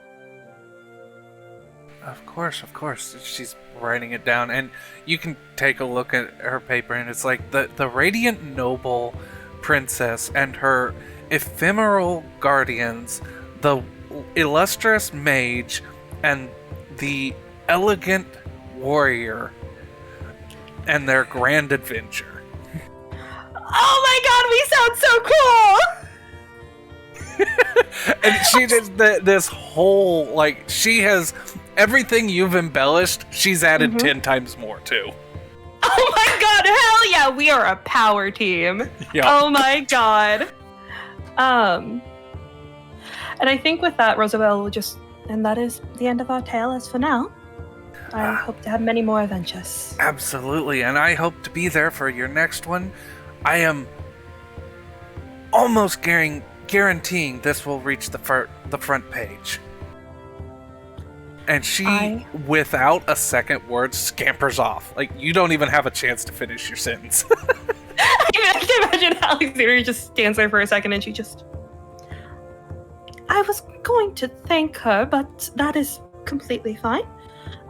Of course. She's writing it down, and you can take a look at her paper, and it's like the radiant noble princess and her ephemeral guardians, the illustrious mage, and the elegant warrior, and their grand adventure. Oh my god, we sound so cool! And she did this whole, like, she has everything you've embellished, she's added 10 times more, too. Oh my god, hell yeah, we are a power team. Yep. Oh my god. And I think with that, Rosabelle will just, and that is the end of our tale as for now. I hope to have many more adventures. Absolutely, and I hope to be there for your next one. I am almost guaranteeing this will reach the front page. And she, without a second word, scampers off. Like, you don't even have a chance to finish your sentence. I can imagine Alexandria just stands there for a second and she just... I was going to thank her, but that is completely fine.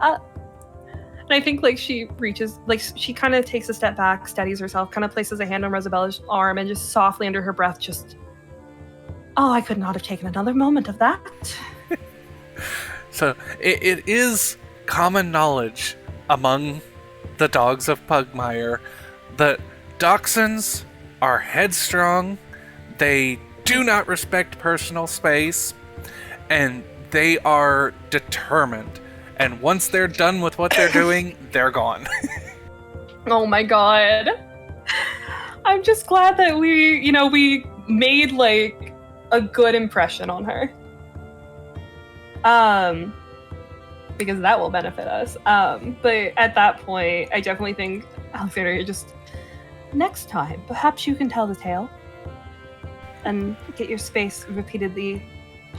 And I think, like, she reaches... Like, she kind of takes a step back, steadies herself, kind of places a hand on Rosabella's arm, and just softly under her breath just... Oh, I could not have taken another moment of that. So, it is common knowledge among the dogs of Pugmire that dachshunds are headstrong, they do not respect personal space, and they are determined. And once they're done with what they're doing, they're gone. Oh my god. I'm just glad that we made, like, a good impression on her. Because that will benefit us. But at that point, I definitely think, Alexandria, just next time, perhaps you can tell the tale and get your space repeatedly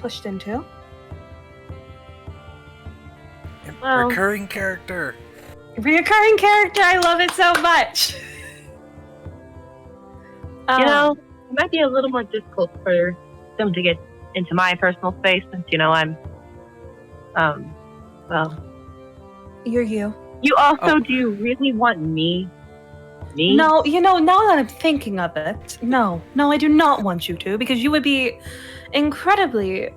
pushed into. Well, Recurring character. Reoccurring character, I love it so much. It might be a little more difficult for them to get into my personal space since, I'm, well. You're you. You also do you really want me? Me? No, now that I'm thinking of it, no, I do not want you to, because you would be incredibly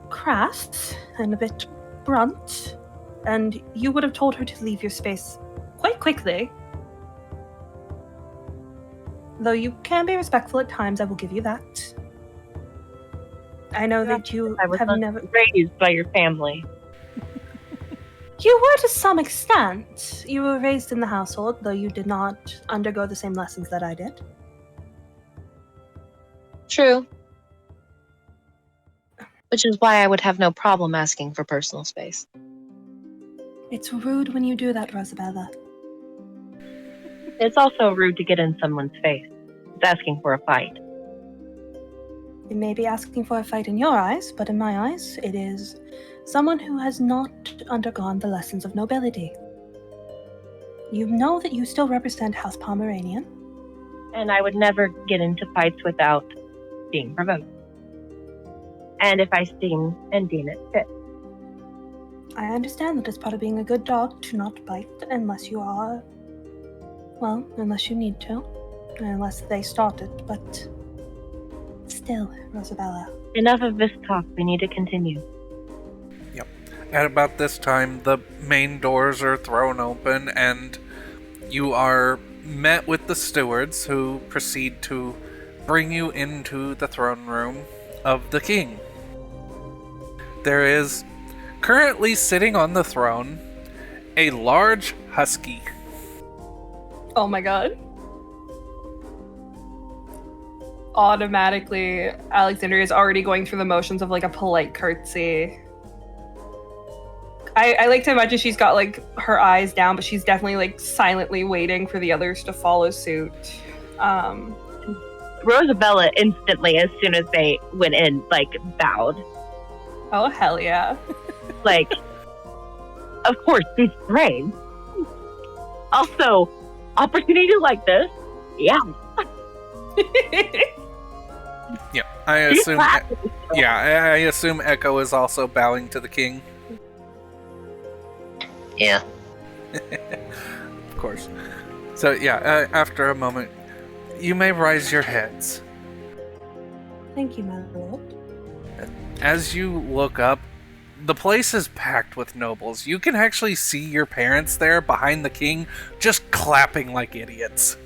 crass and a bit blunt, and you would have told her to leave your space quite quickly. Though you can be respectful at times, I will give you that. I know that you have never raised by your family. You were to some extent. You were raised in the household, though you did not undergo the same lessons that I did. True. Which is why I would have no problem asking for personal space. It's rude when you do that, Rosabella. It's also rude to get in someone's face. It's asking for a fight. It may be asking for a fight in your eyes, but in my eyes, it is someone who has not undergone the lessons of nobility. You know that you still represent House Pomeranian. And I would never get into fights without being provoked. And if I seem and deem it fit. I understand that it's part of being a good dog to not bite unless you are... Well, unless you need to. Unless they start it, but... Still, Rosabella. Enough of this talk. We need to continue. Yep. At about this time, the main doors are thrown open, and you are met with the stewards, who proceed to bring you into the throne room of the king. There is currently sitting on the throne a large husky. Oh my god. Automatically, Alexandria is already going through the motions of like a polite curtsy. I like to imagine she's got like her eyes down, but she's definitely like silently waiting for the others to follow suit. Rosabella instantly, as soon as they went in, like, bowed. Oh, hell yeah. Like, of course, she's brave. Also, opportunity like this, yeah. Yeah, I assume. Yeah, I assume Echo is also bowing to the king. Yeah. Of course. So yeah, after a moment, you may rise your heads. Thank you, my lord. As you look up, the place is packed with nobles. You can actually see your parents there behind the king, just clapping like idiots.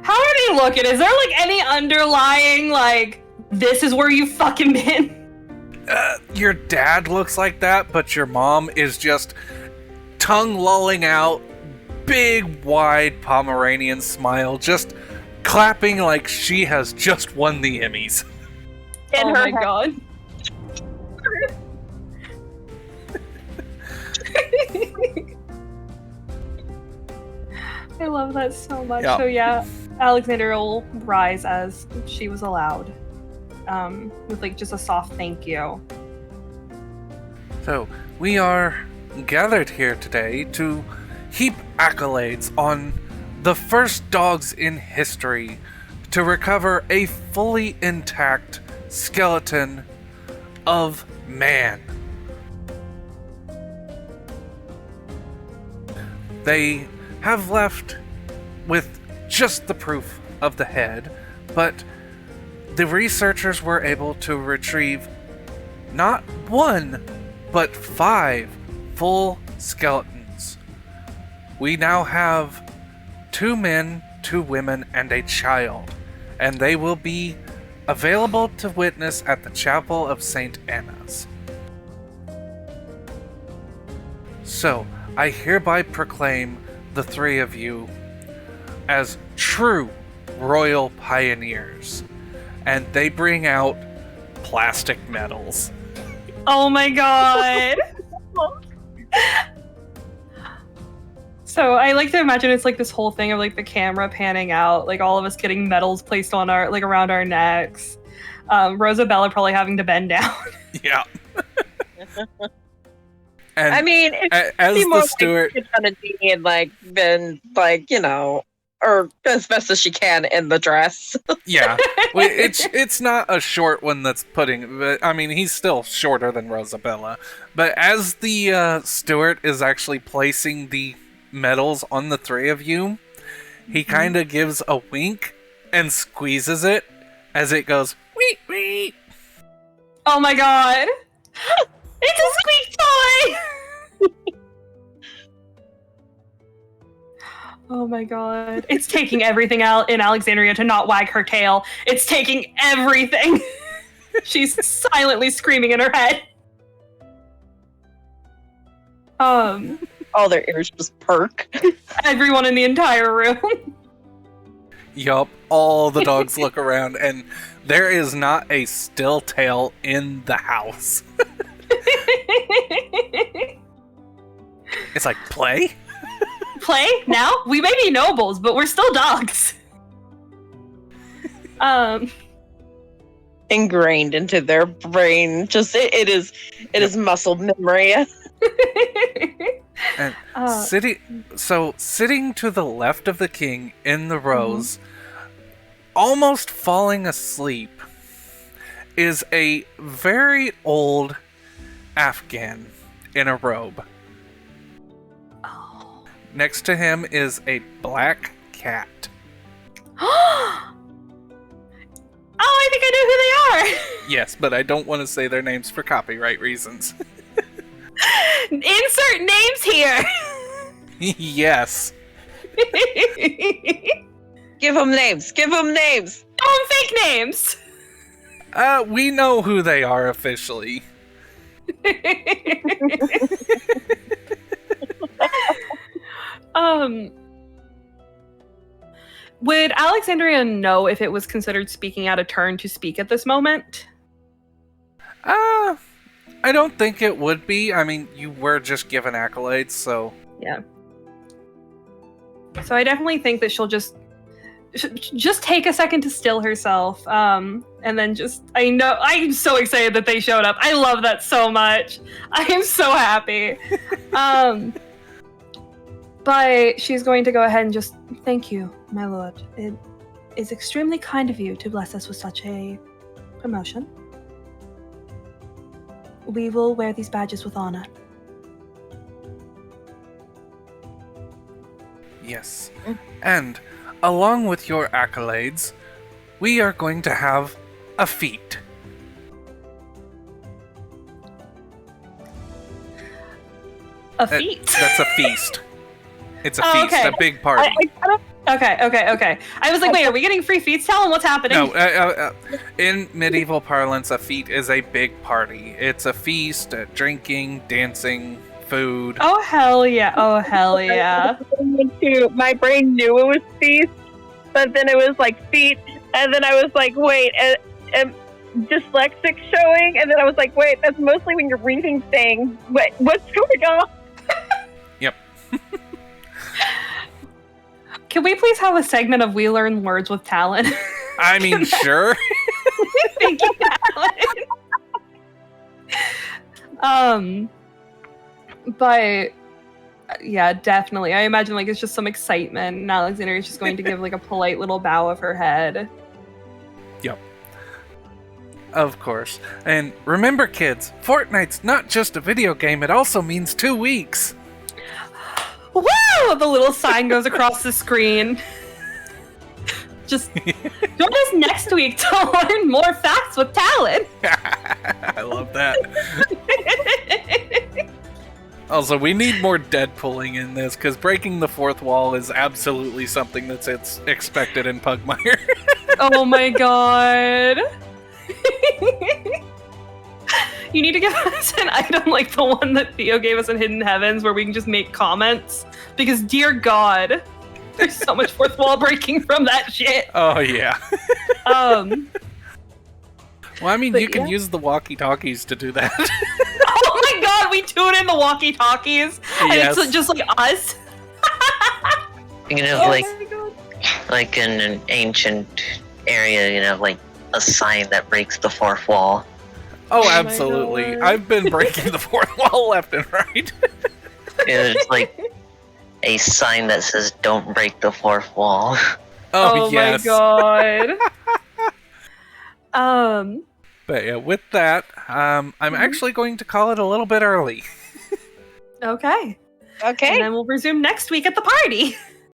How are they looking? Is there like any underlying like this is where you fucking been? Your dad looks like that, but your mom is just tongue lolling out, big wide Pomeranian smile, just clapping like she has just won the Emmys. Oh my god. I love that so much. Yeah. So yeah, Alexander will rise as she was allowed. With like just a soft thank you. So, we are gathered here today to heap accolades on the first dogs in history to recover a fully intact skeleton of man. They have left with just the proof of the head, but the researchers were able to retrieve not one, but 5 full skeletons. We now have 2 men, 2 women, and a child, and they will be available to witness at the Chapel of St. Anna's. So, I hereby proclaim the 3 of you as true royal pioneers, and they bring out plastic medals. Oh my god. So I like to imagine it's like this whole thing of like the camera panning out, like all of us getting medals placed on our like around our necks. Rosabella probably having to bend down. Yeah. And I mean, as it's more the steward, like she's gonna be like been like, you know, or as best as she can in the dress. yeah, it's not a short one that's putting. But I mean, he's still shorter than Rosabella. But as the steward is actually placing the medals on the 3 of you, he kind of gives a wink and squeezes it as it goes wee wee. Oh my god. It's a squeak toy! Oh my god. It's taking everything out in Alexandria to not wag her tail. It's taking everything. She's silently screaming in her head. All their ears just perk. Everyone in the entire room. Yup, all the dogs look around, and there is not a still tail in the house. It's like, play? Play now? We may be nobles, but we're still dogs. Ingrained into their brain. Just it is muscle memory. And sitting to the left of the king in the rows, almost falling asleep, is a very old Afghan in a robe. Oh. Next to him is a black cat. Oh, I think I know who they are. Yes, but I don't want to say their names for copyright reasons. Insert names here. Yes. Give them names. Give them names. Don't fake names. We know who they are officially. Would Alexandria know if it was considered speaking out of turn to speak at this moment? I don't think it would be. I mean, you were just given accolades, so... Yeah. So I definitely think that she'll just take a second to still herself, and then I'm so excited that they showed up. I love that so much. I am so happy. But she's going to go ahead and just, thank you, my lord. It is extremely kind of you to bless us with such a promotion. We will wear these badges with honor. Yes. And, along with your accolades, we are going to have a feat. A feat? That's a feast. It's a feast, okay. a big party. Okay. I was like, wait, are we getting free feats? Tell them what's happening. No, in medieval parlance, a feat is a big party. It's a feast, drinking, dancing, food. Oh, hell yeah. Oh, hell yeah. My brain knew it was feast, but then it was like feet, and then I was like, wait, and dyslexic showing, and then I was like, wait, that's mostly when you're reading things. Wait, what's going on? Yep. Can we please have a segment of We Learn Words with Talon? I mean, sure. Thank you, Talon. But yeah, definitely. I imagine like it's just some excitement, and Alexander is just going to give like a polite little bow of her head. Yep. Of course. And remember, kids, Fortnite's not just a video game, it also means 2 weeks. Woo! The little sign goes across the screen. Just join us next week to learn more facts with Talon. I love that. Also, we need more Deadpooling in this, because breaking the fourth wall is absolutely something that's expected in Pugmire. Oh my god. You need to give us an item like the one that Theo gave us in Hidden Heavens, where we can just make comments. Because, dear God, there's so much fourth wall breaking from that shit. Oh, yeah. Well, I mean, you can use the walkie-talkies to do that. Oh my god, we tune in the walkie-talkies, and Yes. it's just like us. You know, Oh like my God. like in an ancient area, you know, like a sign that breaks the fourth wall. Oh, my absolutely. God. I've been breaking the fourth wall left and right. It's like a sign that says "Don't break the fourth wall." Oh, yes. My god. But yeah, with that, I'm actually going to call it a little bit early. Okay. Okay. And then we'll resume next week at the party.